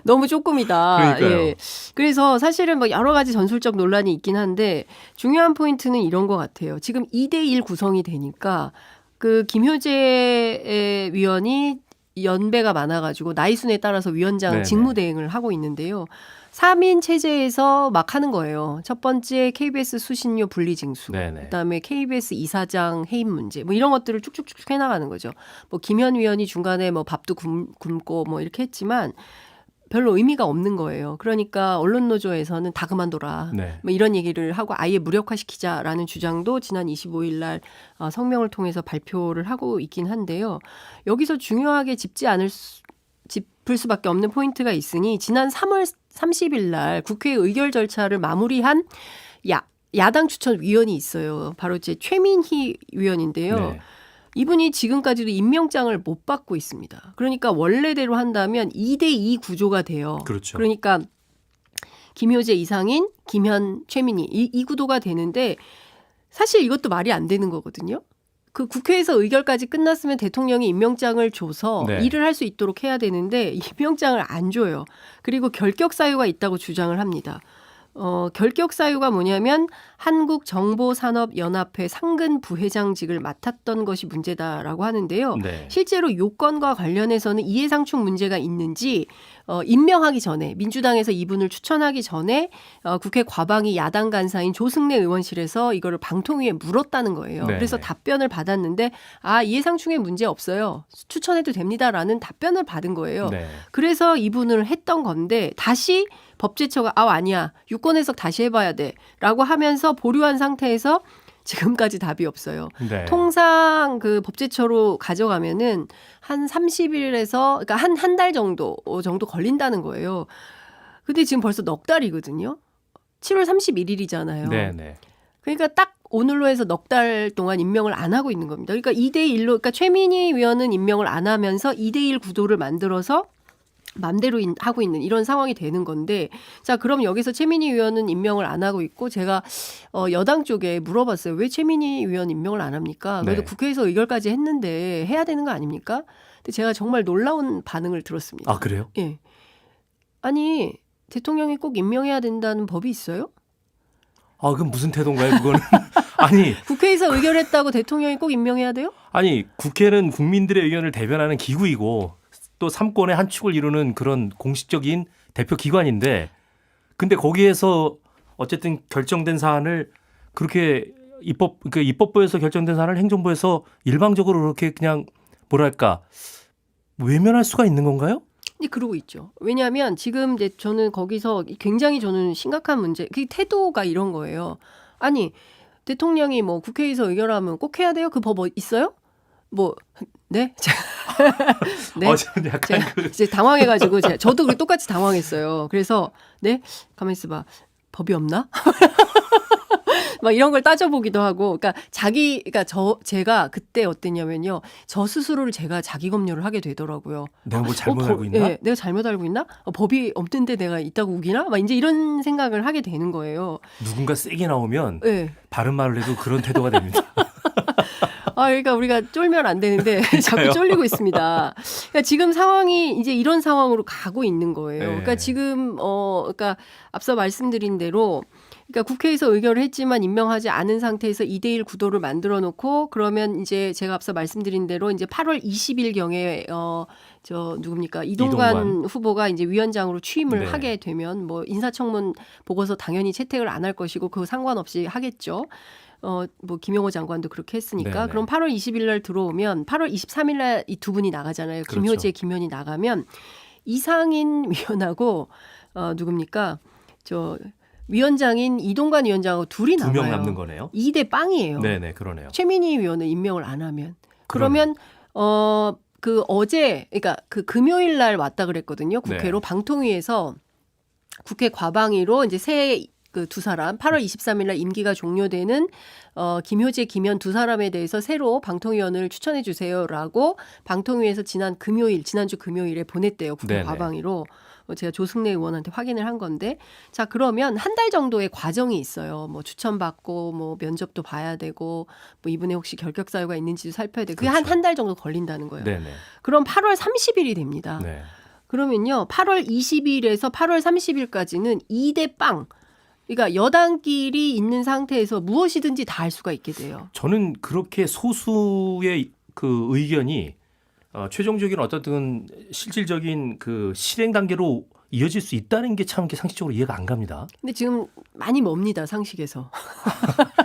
너무 조금이다. 그러니까요. 예. 그래서 사실은 뭐 여러 가지 전술적 논란이 있긴 한데 중요한 포인트는 이런 것 같아요. 지금 2대1 구성이 되니까 그 김효재 위원이 연배가 많아가지고 나이 순에 따라서 위원장 네네. 직무대행을 하고 있는데요. 3인 체제에서 막 하는 거예요. 첫 번째 KBS 수신료 분리징수. 네네. 그다음에 KBS 이사장 해임 문제. 뭐 이런 것들을 쭉쭉쭉 해나가는 거죠. 뭐 김현 위원이 중간에 뭐 밥도 굶고 뭐 이렇게 했지만 별로 의미가 없는 거예요. 그러니까 언론노조에서는 다 그만둬라. 네. 뭐 이런 얘기를 하고 아예 무력화시키자라는 주장도 지난 25일 날 성명을 통해서 발표를 하고 있긴 한데요. 여기서 중요하게 짚을 수밖에 없는 포인트가 있으니 지난 3월 30일 날 국회 의결 절차를 마무리한 야당 추천 위원이 있어요. 바로 이제 최민희 위원인데요. 네. 이분이 지금까지도 임명장을 못 받고 있습니다. 그러니까 원래대로 한다면 2대2 구조가 돼요. 그렇죠. 그러니까 김효재, 이상인, 김현, 최민희 이 구도가 되는데 사실 이것도 말이 안 되는 거거든요. 그 국회에서 의결까지 끝났으면 대통령이 임명장을 줘서 네. 일을 할 수 있도록 해야 되는데 임명장을 안 줘요. 그리고 결격 사유가 있다고 주장을 합니다. 결격 사유가 뭐냐면 한국정보산업연합회 상근 부회장직을 맡았던 것이 문제다라고 하는데요. 네. 실제로 요건과 관련해서는 이해상충 문제가 있는지 임명하기 전에 민주당에서 이분을 추천하기 전에 국회 과방위 야당 간사인 조승래 의원실에서 이거를 방통위에 물었다는 거예요. 네, 그래서 네. 답변을 받았는데 이해상충에 문제 없어요. 추천해도 됩니다라는 답변을 받은 거예요. 네. 그래서 이분을 했던 건데 다시 법제처가 아니야. 유권 해석 다시 해봐야 돼. 라고 하면서 보류한 상태에서 지금까지 답이 없어요. 네. 통상 그 법제처로 가져가면은 한 30일에서 그러니까 한 달 정도 걸린다는 거예요. 근데 지금 벌써 넉 달이거든요. 7월 31일이잖아요. 네, 네. 그러니까 딱 오늘로 해서 넉 달 동안 임명을 안 하고 있는 겁니다. 그러니까 2대1로 그러니까 최민희 위원은 임명을 안 하면서 2대1 구도를 만들어서 맘대로 하고 있는 이런 상황이 되는 건데 자 그럼 여기서 최민희 위원은 임명을 안 하고 있고 제가 여당 쪽에 물어봤어요. 왜 최민희 위원 임명을 안 합니까? 그래도 네. 국회에서 의결까지 했는데 해야 되는 거 아닙니까? 근데 제가 정말 놀라운 반응을 들었습니다. 아, 그래요? 예. 아니 대통령이 꼭 임명해야 된다는 법이 있어요? 아, 그건 무슨 태도인가요, 그거는? 아니, 국회에서 의결했다고 대통령이 꼭 임명해야 돼요? 아니, 국회는 국민들의 의견을 대변하는 기구이고 또 삼권의 한 축을 이루는 그런 공식적인 대표 기관인데 근데 거기에서 어쨌든 결정된 사안을 그렇게 입법부에서 결정된 사안을 행정부에서 일방적으로 그렇게 그냥 뭐랄까 외면할 수가 있는 건가요? 근데 그러고 있죠. 왜냐하면 지금 이제 저는 거기서 굉장히 저는 심각한 문제, 그 태도가 이런 거예요. 아니 대통령이 뭐 국회에서 의결하면 꼭 해야 돼요? 그 법 있어요? 뭐 네? 네. 저는 약간 제가 이제 당황해가지고 저도 똑같이 당황했어요. 그래서 네 가만 있어봐 법이 없나? 막 이런 걸 따져보기도 하고, 그러니까 제가 그때 어땠냐면요, 저 스스로를 제가 자기 검열을 하게 되더라고요. 내가 뭘 잘못 알고 있나? 네, 내가 잘못 알고 있나? 법이 없는데 내가 있다고 우기나? 막 이제 이런 생각을 하게 되는 거예요. 누군가 세게 나오면 네. 바른 말을 해도 그런 태도가 됩니다. 그러니까 우리가 쫄면 안 되는데 자꾸 쫄리고 있습니다. 그러니까 지금 상황이 이제 이런 상황으로 가고 있는 거예요. 네. 그러니까 지금 그러니까 앞서 말씀드린 대로 그러니까 국회에서 의결을 했지만 임명하지 않은 상태에서 2대1 구도를 만들어 놓고 그러면 이제 제가 앞서 말씀드린 대로 이제 8월 20일경에 저 누굽니까? 이동관 후보가 이제 위원장으로 취임을 네. 하게 되면 뭐 인사청문 보고서 당연히 채택을 안 할 것이고 그거 상관없이 하겠죠. 뭐 김용호 장관도 그렇게 했으니까 네네. 그럼 8월 20일 날 들어오면 8월 23일 날 이 두 분이 나가잖아요. 김효재, 그렇죠. 김현이 나가면 이상인 위원하고 누굽니까? 저 위원장인 이동관 위원장하고 둘이 두 남아요. 명 남는 거네요. 2대 빵이에요. 네네, 그러네요. 최민희 위원을 임명을 안 하면 그러면 그 어제 그러니까 그 금요일 날 왔다 그랬거든요. 국회로 네. 방통위에서 국회 과방위로 이제 새 그 두 사람 8월 23일 날 임기가 종료되는 김효재, 김현 두 사람에 대해서 새로 방통위원을 추천해 주세요라고 방통위에서 지난주 금요일에 보냈대요. 국회 네네. 과방위로. 제가 조승래 의원한테 확인을 한 건데 자 그러면 한 달 정도의 과정이 있어요. 뭐 추천받고 뭐 면접도 봐야 되고 뭐 이분의 혹시 결격 사유가 있는지도 살펴야 되고 그게 그렇죠. 한 달 정도 걸린다는 거예요. 네네. 그럼 8월 30일이 됩니다. 네. 그러면요 8월 20일에서 8월 30일까지는 2대 빵 그러니까 여당끼리 있는 상태에서 무엇이든지 다 할 수가 있게 돼요. 저는 그렇게 소수의 그 의견이 최종적인 어떤 실질적인 그 실행 단계로 이어질 수 있다는 게 참 상식적으로 이해가 안 갑니다. 근데 지금 많이 멉니다 상식에서.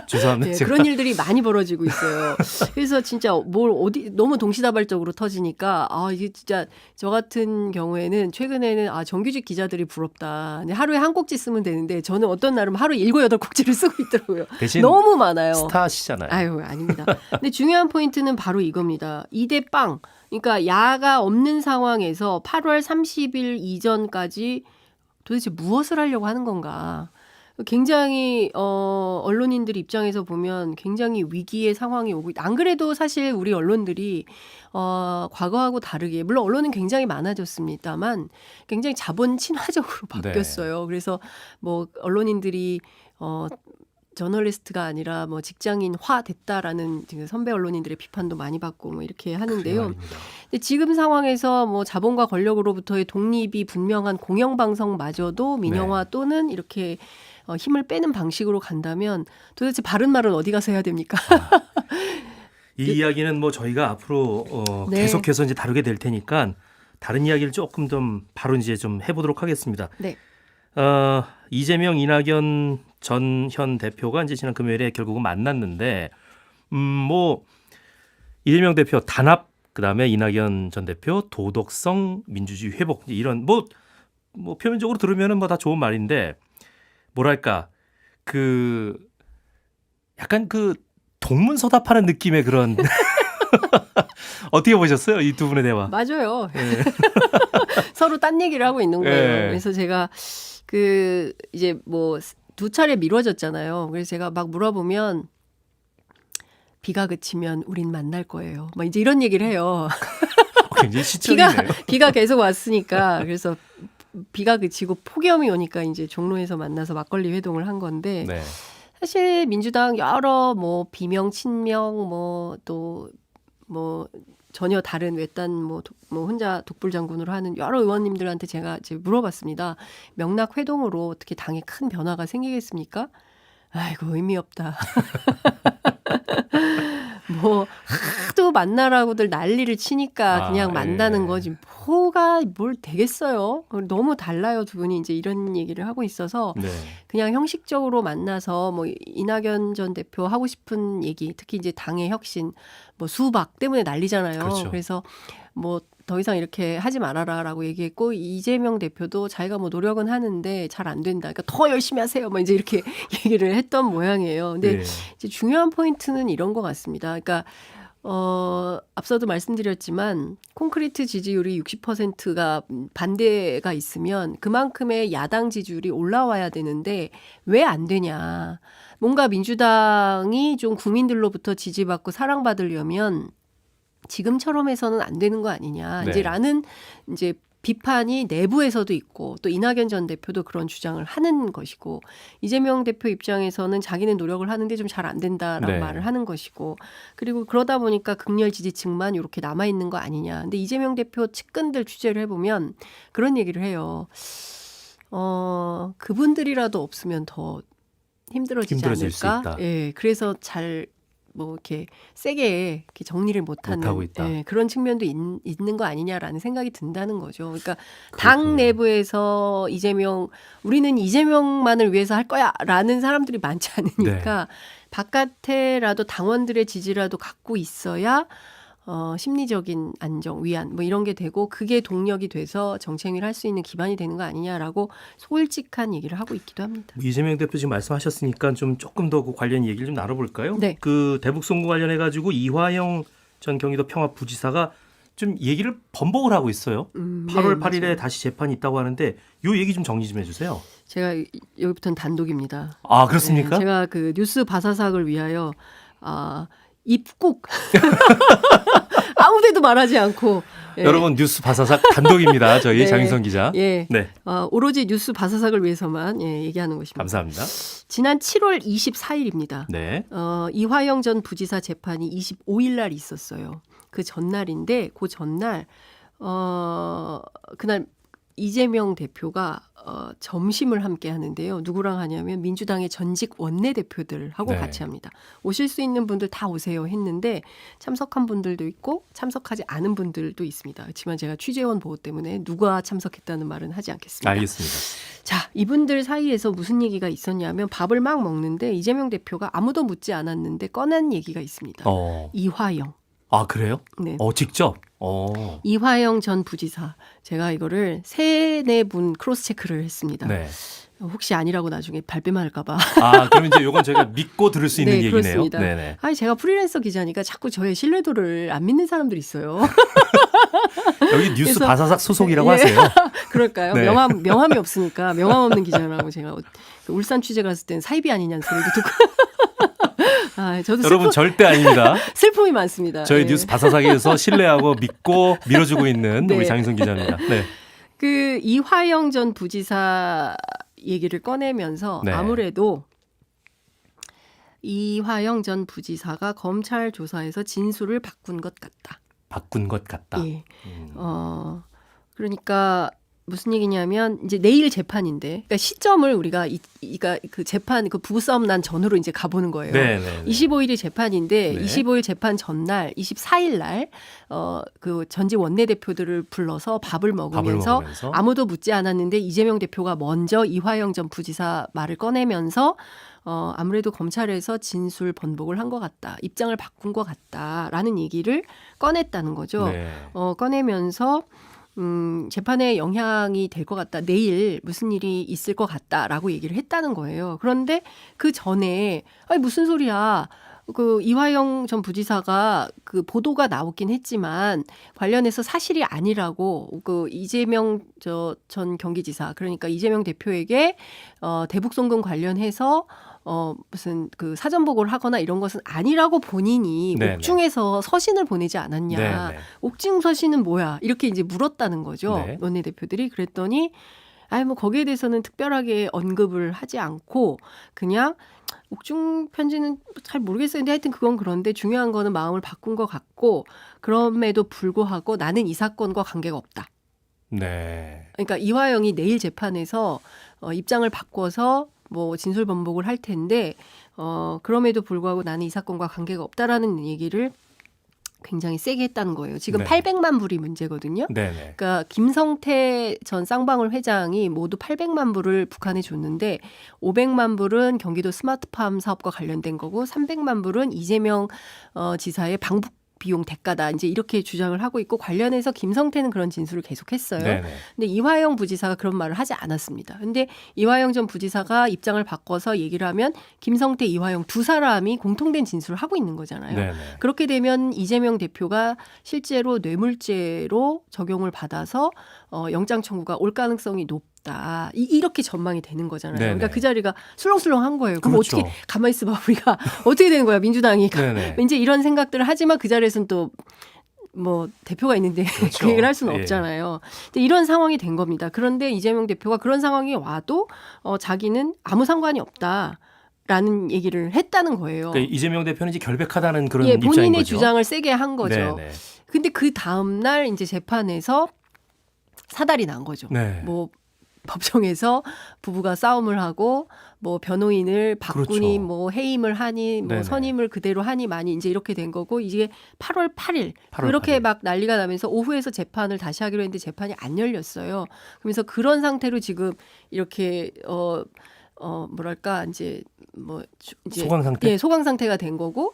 죄송합니다. 네, 제가. 그런 일들이 많이 벌어지고 있어요. 그래서 진짜 너무 동시다발적으로 터지니까 이게 진짜 저 같은 경우에는 최근에는 정규직 기자들이 부럽다. 하루에 한 꼭지 쓰면 되는데 저는 어떤 날은 하루에 7, 8꼭지를 쓰고 있더라고요. 대신 너무 많아요. 스타시잖아요. 아닙니다. 근데 중요한 포인트는 바로 이겁니다. 2대 빵. 그러니까 야가 없는 상황에서 8월 30일 이전까지 도대체 무엇을 하려고 하는 건가. 굉장히 언론인들 입장에서 보면 굉장히 위기의 상황이 오고 안 그래도 사실 우리 언론들이 과거하고 다르게 물론 언론은 굉장히 많아졌습니다만 굉장히 자본 친화적으로 바뀌었어요. 그래서 뭐 언론인들이 저널리스트가 아니라 뭐 직장인화 됐다라는 지금 선배 언론인들의 비판도 많이 받고 뭐 이렇게 하는데요. 근데 지금 상황에서 뭐 자본과 권력으로부터의 독립이 분명한 공영방송마저도 민영화 또는 이렇게 힘을 빼는 방식으로 간다면 도대체 바른 말은 어디 가서 해야 됩니까? 이 이야기는 뭐 저희가 앞으로 네. 계속해서 이제 다루게 될 테니까 다른 이야기를 조금 좀 바로 이제 좀 해보도록 하겠습니다. 네. 이재명, 이낙연 전 현 대표가 이제 지난 금요일에 결국은 만났는데, 뭐 이재명 대표 단합, 그다음에 이낙연 전 대표 도덕성, 민주주의 회복 이런 뭐 표면적으로 들으면은 뭐 다 좋은 말인데 뭐랄까 그 약간 그 동문서답하는 느낌의 그런 어떻게 보셨어요? 이 두 분의 대화. 맞아요. 예. 서로 딴 얘기를 하고 있는 거예요. 예. 그래서 제가 그 이제 뭐 두 차례 미뤄졌잖아요. 그래서 제가 막 물어보면 비가 그치면 우린 만날 거예요. 막 이제 이런 얘기를 해요. 굉장히 시적이네요. 비가 계속 왔으니까 그래서 비가 그치고 폭염이 오니까 이제 종로에서 만나서 막걸리 회동을 한 건데 네. 사실 민주당 여러 뭐 비명 친명 뭐 또 뭐 전혀 다른 외딴 뭐 혼자 독불장군으로 하는 여러 의원님들한테 제가 이제 물어봤습니다. 명락 회동으로 어떻게 당에 큰 변화가 생기겠습니까? 아이고 의미 없다. 뭐 하도 만나라고들 난리를 치니까 그냥 만나는 거지 뭐가 뭘 되겠어요. 너무 달라요 두 분이 이제 이런 얘기를 하고 있어서 네. 그냥 형식적으로 만나서 뭐 이낙연 전 대표 하고 싶은 얘기 특히 이제 당의 혁신 뭐 수박 때문에 난리잖아요. 그렇죠. 그래서 뭐 더 이상 이렇게 하지 말아라라고 얘기했고 이재명 대표도 자기가 뭐 노력은 하는데 잘 안 된다. 그러니까 더 열심히 하세요. 뭐 이제 이렇게 얘기를 했던 모양이에요. 근데 네. 이제 중요한 포인트는 이런 것 같습니다. 그러니까 앞서도 말씀드렸지만 콘크리트 지지율이 60%가 반대가 있으면 그만큼의 야당 지지율이 올라와야 되는데 왜 안 되냐. 뭔가 민주당이 좀 국민들로부터 지지받고 사랑받으려면 지금처럼 해서는 안 되는 거 아니냐. 네. 이제라는 이제 비판이 내부에서도 있고 또 이낙연 전 대표도 그런 주장을 하는 것이고 이재명 대표 입장에서는 자기는 노력을 하는데 좀 잘 안 된다라는 네. 말을 하는 것이고 그리고 그러다 보니까 극렬 지지층만 이렇게 남아 있는 거 아니냐. 근데 이재명 대표 측근들 취재를 해보면 그런 얘기를 해요. 그분들이라도 없으면 더 힘들어지지 힘들어질 수 않을까? 있다. 예, 그래서 잘 뭐 이렇게 세게 이렇게 정리를 못하는 못하고 있다. 예, 그런 측면도 있는 거 아니냐라는 생각이 든다는 거죠. 그러니까 당 그렇군요. 내부에서 우리는 이재명만을 위해서 할 거야라는 사람들이 많지 않으니까 네. 바깥에라도 당원들의 지지라도 갖고 있어야 심리적인 안정, 위안 뭐 이런 게 되고 그게 동력이 돼서 정책을 할 수 있는 기반이 되는 거 아니냐라고 솔직한 얘기를 하고 있기도 합니다. 이재명 대표 지금 말씀하셨으니까 좀 조금 더 그 관련 얘기를 좀 나눠볼까요? 네. 그 대북 송금 관련해 가지고 이화영 전 경기도 평화부지사가 좀 얘기를 번복을 하고 있어요. 8월 8일에 맞아요. 다시 재판이 있다고 하는데 요 얘기 좀 정리 좀 해주세요. 제가 여기부터는 단독입니다. 아 그렇습니까? 네, 제가 그 뉴스 바사삭을 위하여 입국 아무데도 말하지 않고 예. 여러분 뉴스 바사삭 단독입니다. 저희 네. 장윤선 기자. 예. 네, 오로지 뉴스 바사삭을 위해서만 얘기하는 것입니다. 감사합니다. 지난 7월 24일입니다. 네, 이화영 전 부지사 재판이 25일 날 있었어요. 그 전날인데 그 전날 그날 이재명 대표가 점심을 함께 하는데요. 누구랑 하냐면 민주당의 전직 원내대표들하고 네. 같이 합니다. 오실 수 있는 분들 다 오세요 했는데 참석한 분들도 있고 참석하지 않은 분들도 있습니다. 그렇지만 제가 취재원 보호 때문에 누가 참석했다는 말은 하지 않겠습니다. 알겠습니다. 자, 이분들 사이에서 무슨 얘기가 있었냐면 밥을 막 먹는데 이재명 대표가 아무도 묻지 않았는데 꺼낸 얘기가 있습니다. 이화영. 아 그래요? 네. 직접. 이화영 전 부지사. 제가 이거를 3-4분 크로스 체크를 했습니다. 네. 혹시 아니라고 나중에 발뺌할까 봐. 아 그럼 이제 요건 저희가 믿고 들을 수 있는 네, 얘기네요. 그렇습니다. 네네. 아니 제가 프리랜서 기자니까 자꾸 저의 신뢰도를 안 믿는 사람들이 있어요. 여기 뉴스 그래서- 바사삭 소속이라고 예. 하세요. 그럴까요? 네. 명함이 없으니까 명함 없는 기자라고 제가 그 울산 취재 갔을 때는 사입이 아니냐는 소리도 듣고. 아, 저도 여러분 절대 아닙니다. 슬픔이 많습니다. 저희 네. 뉴스 바사삭에서 신뢰하고 믿고 밀어주고 있는 네. 우리 장윤선 기자입니다. 네. 그 이화영 전 부지사 얘기를 꺼내면서 네. 아무래도 이화영 전 부지사가 검찰 조사에서 진술을 바꾼 것 같다. 바꾼 것 같다. 예. 그러니까 무슨 얘기냐면 이제 내일 재판인데, 그러니까 시점을 우리가 그 재판 그 부부싸움 난 전으로 이제 가보는 거예요. 네, 네, 네. 25일이 재판인데 네. 25일 재판 전날 24일 날 그 전직 원내대표들을 불러서 밥을 먹으면서 아무도 묻지 않았는데 이재명 대표가 먼저 이화영 전 부지사 말을 꺼내면서 아무래도 검찰에서 진술 번복을 한 것 같다. 입장을 바꾼 것 같다라는 얘기를 꺼냈다는 거죠. 네. 꺼내면서 재판에 영향이 될 것 같다. 내일 무슨 일이 있을 것 같다라고 얘기를 했다는 거예요. 그런데 그 전에 아니 무슨 소리야. 그 이화영 전 부지사가 그 보도가 나오긴 했지만 관련해서 사실이 아니라고 그 이재명 전 경기지사 그러니까 이재명 대표에게 대북 송금 관련해서 무슨 그 사전 보고를 하거나 이런 것은 아니라고 본인이 네네. 옥중에서 서신을 보내지 않았냐. 네네. 옥중 서신은 뭐야? 이렇게 이제 물었다는 거죠. 네. 원내대표들이 그랬더니 아니 뭐 거기에 대해서는 특별하게 언급을 하지 않고 그냥 옥중 편지는 잘 모르겠어요. 근데 하여튼 그건 그런데 중요한 거는 마음을 바꾼 것 같고 그럼에도 불구하고 나는 이 사건과 관계가 없다. 네. 그러니까 이화영이 내일 재판에서 입장을 바꿔서 뭐 진술 번복을 할 텐데 그럼에도 불구하고 나는 이 사건과 관계가 없다라는 얘기를 굉장히 세게 했다는 거예요. 지금 네. 800만 불이 문제거든요. 네네. 그러니까 김성태 전 쌍방울 회장이 모두 800만 불을 북한에 줬는데 500만 불은 경기도 스마트팜 사업과 관련된 거고 300만 불은 이재명 지사의 방북 비용 대가다. 이제 이렇게 주장을 하고 있고 관련해서 김성태는 그런 진술을 계속했어요. 네네. 근데 이화영 부지사가 그런 말을 하지 않았습니다. 근데 이화영 전 부지사가 입장을 바꿔서 얘기를 하면 김성태, 이화영 두 사람이 공통된 진술을 하고 있는 거잖아요. 네네. 그렇게 되면 이재명 대표가 실제로 뇌물죄로 적용을 받아서 영장 청구가 올 가능성이 높다. 이렇게 전망이 되는 거잖아요. 네네. 그러니까 그 자리가 술렁술렁한 거예요. 그럼 그렇죠. 어떻게 가만히 있어봐 우리가 어떻게 되는 거야 민주당이. 네네. 이제 이런 생각들을 하지만 그 자리에서는 또 뭐 대표가 있는데 그렇죠. 그 얘기를 할 수는 예. 없잖아요. 근데 이런 상황이 된 겁니다. 그런데 이재명 대표가 그런 상황이 와도 자기는 아무 상관이 없다라는 얘기를 했다는 거예요. 그러니까 이재명 대표는 이제 결백하다는 그런 예, 입장인 본인의 거죠. 주장을 세게 한 거죠. 네네. 근데 그 다음 날 이제 재판에서 사달이 난 거죠. 네. 뭐 법정에서 부부가 싸움을 하고 뭐 변호인을 바꾸니 그렇죠. 뭐 해임을 하니 뭐 네네. 선임을 그대로 하니 많이 이제 이렇게 된 거고 이게 8월 8일 8월 이렇게 8일. 막 난리가 나면서 오후에서 재판을 다시 하기로 했는데 재판이 안 열렸어요. 그러면서 그런 상태로 지금 이렇게 뭐랄까 이제 뭐 이제 소강 상태? 예, 소강 상태가 된 거고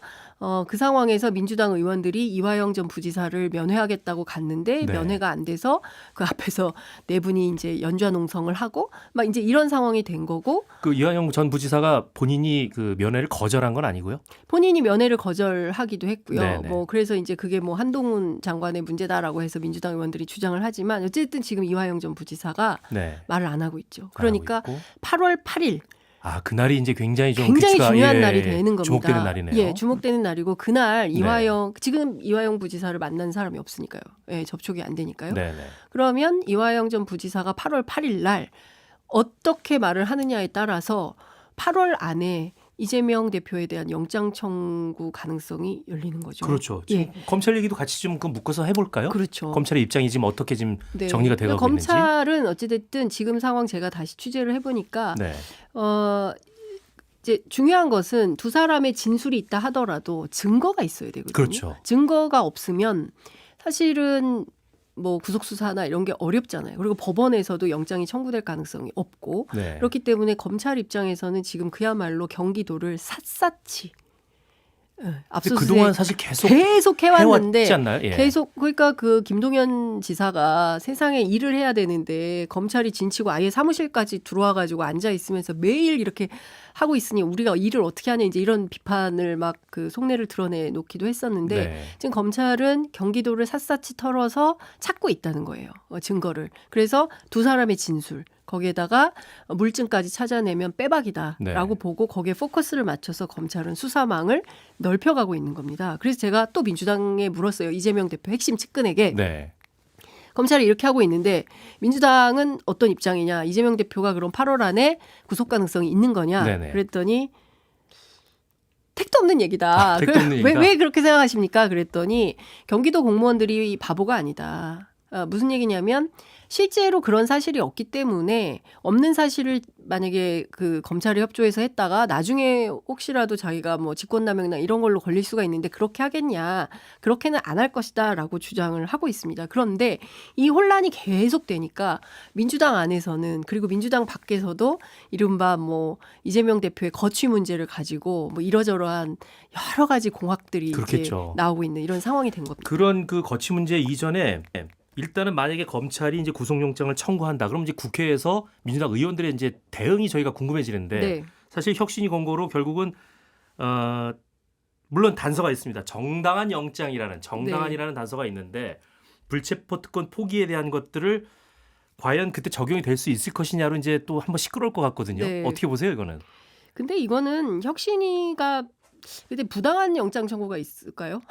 그 상황에서 민주당 의원들이 이화영 전 부지사를 면회하겠다고 갔는데 네. 면회가 안 돼서 그 앞에서 네 분이 이제 연좌농성을 하고 막 이제 이런 상황이 된 거고 그 이화영 전 부지사가 본인이 그 면회를 거절한 건 아니고요. 본인이 면회를 거절하기도 했고요. 네네. 뭐 그래서 이제 그게 뭐 한동훈 장관의 문제다라고 해서 민주당 의원들이 주장을 하지만 어쨌든 지금 이화영 전 부지사가 네. 말을 안 하고 있죠. 안 그러니까 하고 있고. 8월 8일 아, 그날이 이제 굉장히 좀 굉장히 규칙가, 중요한 예, 날이 되는 겁니다. 주목되는 날이네요. 예, 주목되는 날이고 그날 이화영 지금 이화영 부지사를 만난 사람이 없으니까요. 예, 접촉이 안 되니까요. 네네. 그러면 이화영 전 부지사가 8월 8일 날 어떻게 말을 하느냐에 따라서 8월 안에 이재명 대표에 대한 영장 청구 가능성이 열리는 거죠. 그렇죠. 지금 예. 검찰 얘기도 같이 좀 묶어서 해볼까요? 그렇죠. 검찰의 입장이 지금 어떻게 지금 네. 정리가 되어가고 그러니까 있는지. 검찰은 어찌됐든 지금 상황 제가 다시 취재를 해보니까 네. 이제 중요한 것은 두 사람의 진술이 있다 하더라도 증거가 있어야 되거든요. 그렇죠. 증거가 없으면 사실은 뭐 구속 수사나 이런 게 어렵잖아요. 그리고 법원에서도 영장이 청구될 가능성이 없고 네. 그렇기 때문에 검찰 입장에서는 지금 그야말로 경기도를 샅샅이 근데 압수수색 그동안 사실 계속 해왔는데 해왔지 않나요? 예. 계속 그러니까 그 김동연 지사가 세상에 일을 해야 되는데 검찰이 진치고 아예 사무실까지 들어와 가지고 앉아 있으면서 매일 이렇게 하고 있으니 우리가 일을 어떻게 하냐 이제 이런 비판을 막 그 속내를 드러내 놓기도 했었는데 네. 지금 검찰은 경기도를 샅샅이 털어서 찾고 있다는 거예요. 증거를. 그래서 두 사람의 진술 거기에다가 물증까지 찾아내면 빼박이다라고 네. 보고 거기에 포커스를 맞춰서 검찰은 수사망을 넓혀가고 있는 겁니다. 그래서 제가 또 민주당에 물었어요. 이재명 대표 핵심 측근에게. 네. 검찰이 이렇게 하고 있는데 민주당은 어떤 입장이냐. 이재명 대표가 그럼 8월 안에 구속 가능성이 있는 거냐. 네네. 그랬더니 택도 없는 얘기다. 택도 없는 얘기다. 왜 그렇게 생각하십니까? 그랬더니 경기도 공무원들이 바보가 아니다. 무슨 얘기냐면 실제로 그런 사실이 없기 때문에 없는 사실을 만약에 그 검찰이 협조해서 했다가 나중에 혹시라도 자기가 뭐 직권남용이나 이런 걸로 걸릴 수가 있는데 그렇게 하겠냐. 그렇게는 안 할 것이다 라고 주장을 하고 있습니다. 그런데 이 혼란이 계속되니까 민주당 안에서는 그리고 민주당 밖에서도 이른바 뭐 이재명 대표의 거취 문제를 가지고 뭐 이러저러한 여러 가지 공학들이 이제 그렇겠죠. 나오고 있는 이런 상황이 된 겁니다. 그런 그 거취 문제 이전에 일단은 만약에 검찰이 이제 구속영장을 청구한다. 그럼 이제 국회에서 민주당 의원들의 이제 대응이 저희가 궁금해지는데 네. 사실 혁신위 권고로 결국은 물론 단서가 있습니다. 정당한이라는 단서가 있는데 불체포 특권 포기에 대한 것들을 과연 그때 적용이 될 수 있을 것이냐로 이제 또 한번 시끄러울 것 같거든요. 네. 어떻게 보세요, 이거는? 근데 이거는 혁신위가 근데 부당한 영장 청구가 있을까요?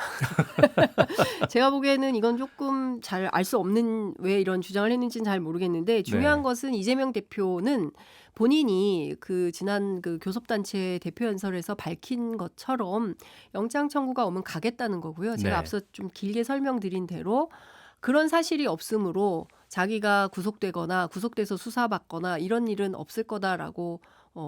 제가 보기에는 이건 조금 잘 알 수 없는 왜 이런 주장을 했는지는 잘 모르겠는데 중요한 네. 것은 이재명 대표는 본인이 그 지난 그 교섭단체 대표 연설에서 밝힌 것처럼 영장 청구가 오면 가겠다는 거고요. 제가 네. 앞서 좀 길게 설명드린 대로 그런 사실이 없으므로 자기가 구속되거나 구속돼서 수사받거나 이런 일은 없을 거다라고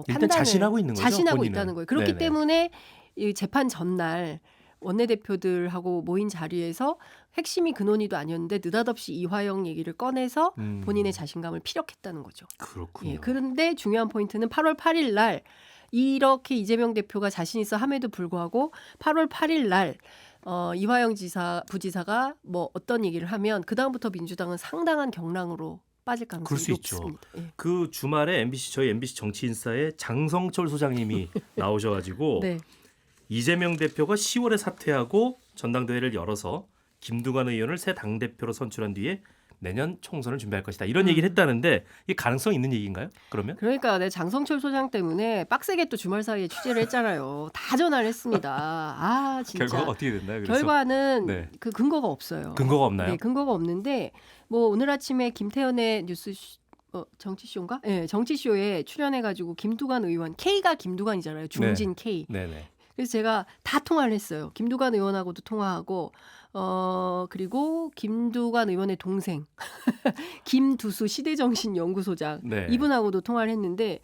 일단 판단을 자신하고 있는 거죠, 자신하고 본인은. 있다는 거예요. 그렇기 네네. 때문에 이 재판 전날 원내대표들하고 모인 자리에서 핵심이 근원이도 아니었는데 느닷없이 이화영 얘기를 꺼내서 본인의 자신감을 피력했다는 거죠. 그렇군요. 예, 그런데 중요한 포인트는 8월 8일 날 이렇게 이재명 대표가 자신 있어 함에도 불구하고 8월 8일 날 이화영 부지사가 뭐 어떤 얘기를 하면 그 다음부터 민주당은 상당한 경랑으로 빠질 그럴 가능성이 수 있죠. 높습니다. 예. 그 주말에 저희 MBC 정치인사에 장성철 소장님이 나오셔가지고 네. 이재명 대표가 10월에 사퇴하고 전당대회를 열어서 김두관 의원을 새 당대표로 선출한 뒤에 내년 총선을 준비할 것이다. 이런 얘기를 했다는데 이게 가능성 있는 얘기인가요? 그러면? 그러니까 장성철 소장 때문에 빡세게 또 주말 사이에 취재를 했잖아요. 다 전화를 했습니다. 아 진짜. 결과가 어떻게 됐나요? 그래서 결과는 네. 그 근거가 없어요. 근거가 없나요? 네, 근거가 없는데 뭐 오늘 아침에 김태현의 뉴스 정치쇼인가? 네, 정치쇼에 출연해가지고 김두관 의원 K가 김두관이잖아요. 중진 K. 네네. 그래서 제가 다 통화를 했어요. 김두관 의원하고도 통화하고 그리고 김두관 의원의 동생 김두수 시대정신연구소장 네. 이분하고도 통화를 했는데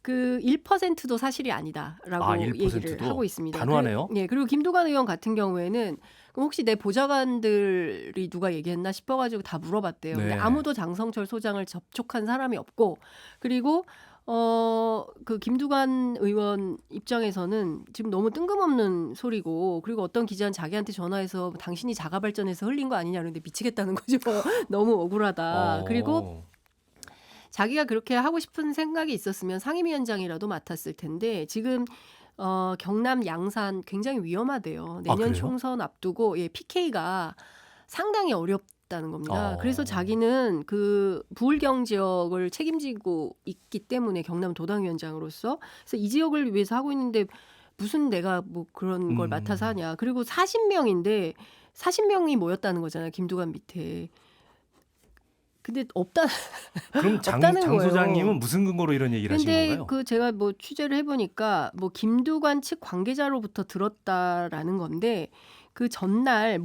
그 1%도 사실이 아니다라고 1%도? 얘기를 하고 있습니다. 단호하네요. 예, 그리고 김두관 의원 같은 경우에는 그럼 혹시 내 보좌관들이 누가 얘기했나 싶어가지고 다 물어봤대요. 근데 네. 아무도 장성철 소장을 접촉한 사람이 없고 그리고 그 김두관 의원 입장에서는 지금 너무 뜬금없는 소리고 그리고 어떤 기자는 자기한테 전화해서 당신이 자가 발전해서 흘린 거 아니냐 그런데 미치겠다는 거죠. 너무 억울하다. 그리고 자기가 그렇게 하고 싶은 생각이 있었으면 상임위원장이라도 맡았을 텐데 지금 경남 양산 굉장히 위험하대요. 내년 그래요? 총선 앞두고 PK가 상당히 어렵다는 겁니다. 어. 그래서 자기는 그 부울경 지역을 책임지고 있기 때문에 경남 도당위원장으로서 그래서 이 지역을 위해서 하고 있는데 무슨 내가 뭐 그런 걸 맡아서 하냐. 그리고 40명인데 40명이 모였다는 거잖아요. 김두관 밑에. 근데 그럼 없다는 장 거예요. 소장님은 무슨 근거로 이런 얘기를 하신 근데 건가요? 그 제가 뭐 취재를 해보니까 뭐 김두관 측 관계자로부터 들었다라는 건데 그 전날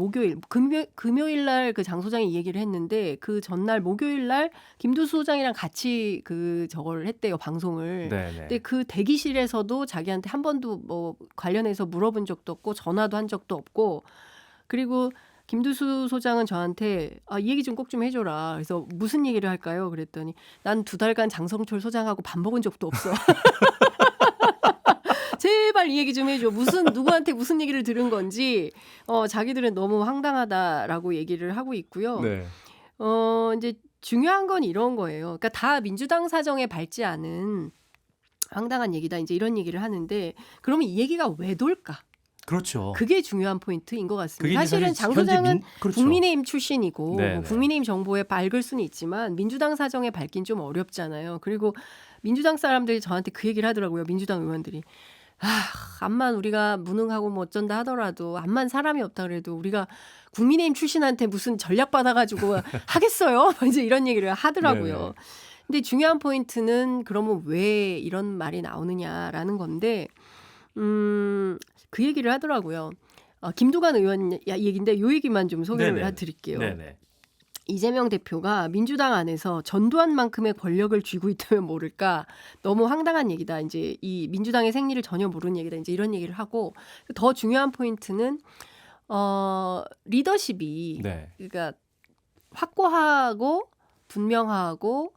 금요일 날 그 장 소장이 이 얘기를 했는데 그 전날 목요일 날 김두수 소장이랑 같이 그 저걸 했대요 방송을. 네네. 근데 그 대기실에서도 자기한테 한 번도 뭐 관련해서 물어본 적도 없고 전화도 한 적도 없고 그리고 김두수 소장은 저한테 이 얘기 좀 꼭 좀 해줘라. 그래서 무슨 얘기를 할까요? 그랬더니 난 2달간 장성철 소장하고 밥 먹은 적도 없어. 제발 이 얘기 좀 해줘. 누구한테 무슨 얘기를 들은 건지 자기들은 너무 황당하다라고 얘기를 하고 있고요. 네. 이제 중요한 건 이런 거예요. 그러니까 다 민주당 사정에 밟지 않은 황당한 얘기다. 이제 이런 얘기를 하는데 그러면 이 얘기가 왜 돌까? 그렇죠. 그게 중요한 포인트인 것 같습니다. 그게 이제 사실은 장 소장은 그렇죠. 국민의힘 출신이고 네, 뭐 네. 국민의힘 정보에 밝을 수는 있지만 민주당 사정에 밝긴 좀 어렵잖아요. 그리고 민주당 사람들이 저한테 그 얘기를 하더라고요. 민주당 의원들이. 암만 우리가 무능하고 뭐 어쩐다 하더라도 암만 사람이 없다 그래도 우리가 국민의힘 출신한테 무슨 전략 받아가지고 하겠어요? 이제 이런 얘기를 하더라고요. 네네. 근데 중요한 포인트는 그러면 왜 이런 말이 나오느냐라는 건데 그 얘기를 하더라고요. 김두관 의원 얘기인데 이 얘기만 좀 소개를 네네. 해드릴게요. 네네. 이재명 대표가 민주당 안에서 전두환 만큼의 권력을 쥐고 있다면 모를까 너무 황당한 얘기다. 이제 이 민주당의 생리를 전혀 모르는 얘기다. 이제 이런 얘기를 하고 더 중요한 포인트는 리더십이 네. 그러니까 확고하고 분명하고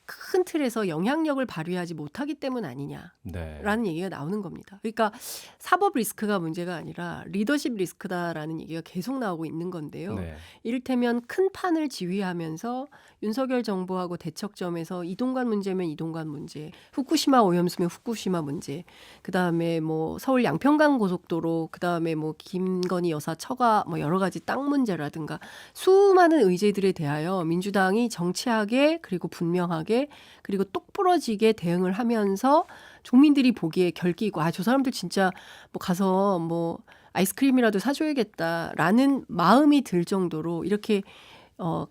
큰 틀에서 영향력을 발휘하지 못하기 때문 아니냐라는 네. 얘기가 나오는 겁니다. 그러니까 사법 리스크가 문제가 아니라 리더십 리스크다라는 얘기가 계속 나오고 있는 건데요. 네. 이를테면 큰 판을 지휘하면서 윤석열 정부하고 대척점에서 이동관 문제면 이동관 문제, 후쿠시마 오염수면 후쿠시마 문제, 그다음에 뭐 서울 양평강 고속도로, 그다음에 뭐 김건희 여사 처가 뭐 여러 가지 땅 문제라든가 수많은 의제들에 대하여 민주당이 정치하게 그리고 분명하게 그리고 똑부러지게 대응을 하면서 국민들이 보기에 결기고 저 사람들 진짜 뭐 가서 뭐 아이스크림이라도 사줘야겠다라는 마음이 들 정도로 이렇게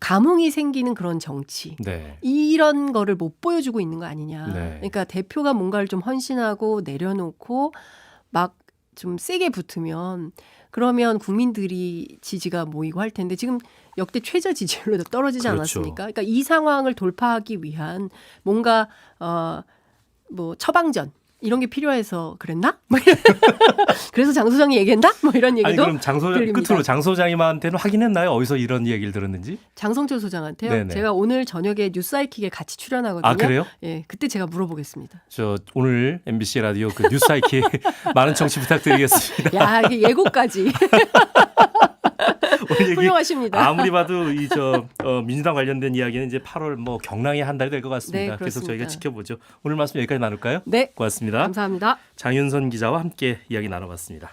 감흥이 생기는 그런 정치 네. 이런 거를 못 보여주고 있는 거 아니냐. 네. 그러니까 대표가 뭔가를 좀 헌신하고 내려놓고 막 좀 세게 붙으면 그러면 국민들이 지지가 모이고 할 텐데 지금 역대 최저 지지율로 떨어지지 그렇죠. 않았습니까? 그러니까 이 상황을 돌파하기 위한 뭔가 뭐 처방전 이런 게 필요해서 그랬나? 뭐 그래서 장 소장이 얘기했나? 뭐 이런 아니 얘기도 그럼 들립니다. 끝으로 장 소장님한테는 확인했나요? 어디서 이런 얘기를 들었는지? 장성철 소장한테요. 네네. 제가 오늘 저녁에 뉴스아이킥에 같이 출연하거든요. 아 그래요? 예, 그때 제가 물어보겠습니다. 저 오늘 MBC 라디오 그 뉴스아이키 많은 청취 부탁드리겠습니다. 야, 이게 예고까지 오늘 얘기 훌륭하십니다. 아무리 봐도 이 민주당 관련된 이야기는 이제 8월 뭐 경랑의 한 달이 될 것 같습니다. 네, 계속 저희가 그렇습니다. 지켜보죠. 오늘 말씀 여기까지 나눌까요? 네, 고맙습니다. 감사합니다. 장윤선 기자와 함께 이야기 나눠봤습니다.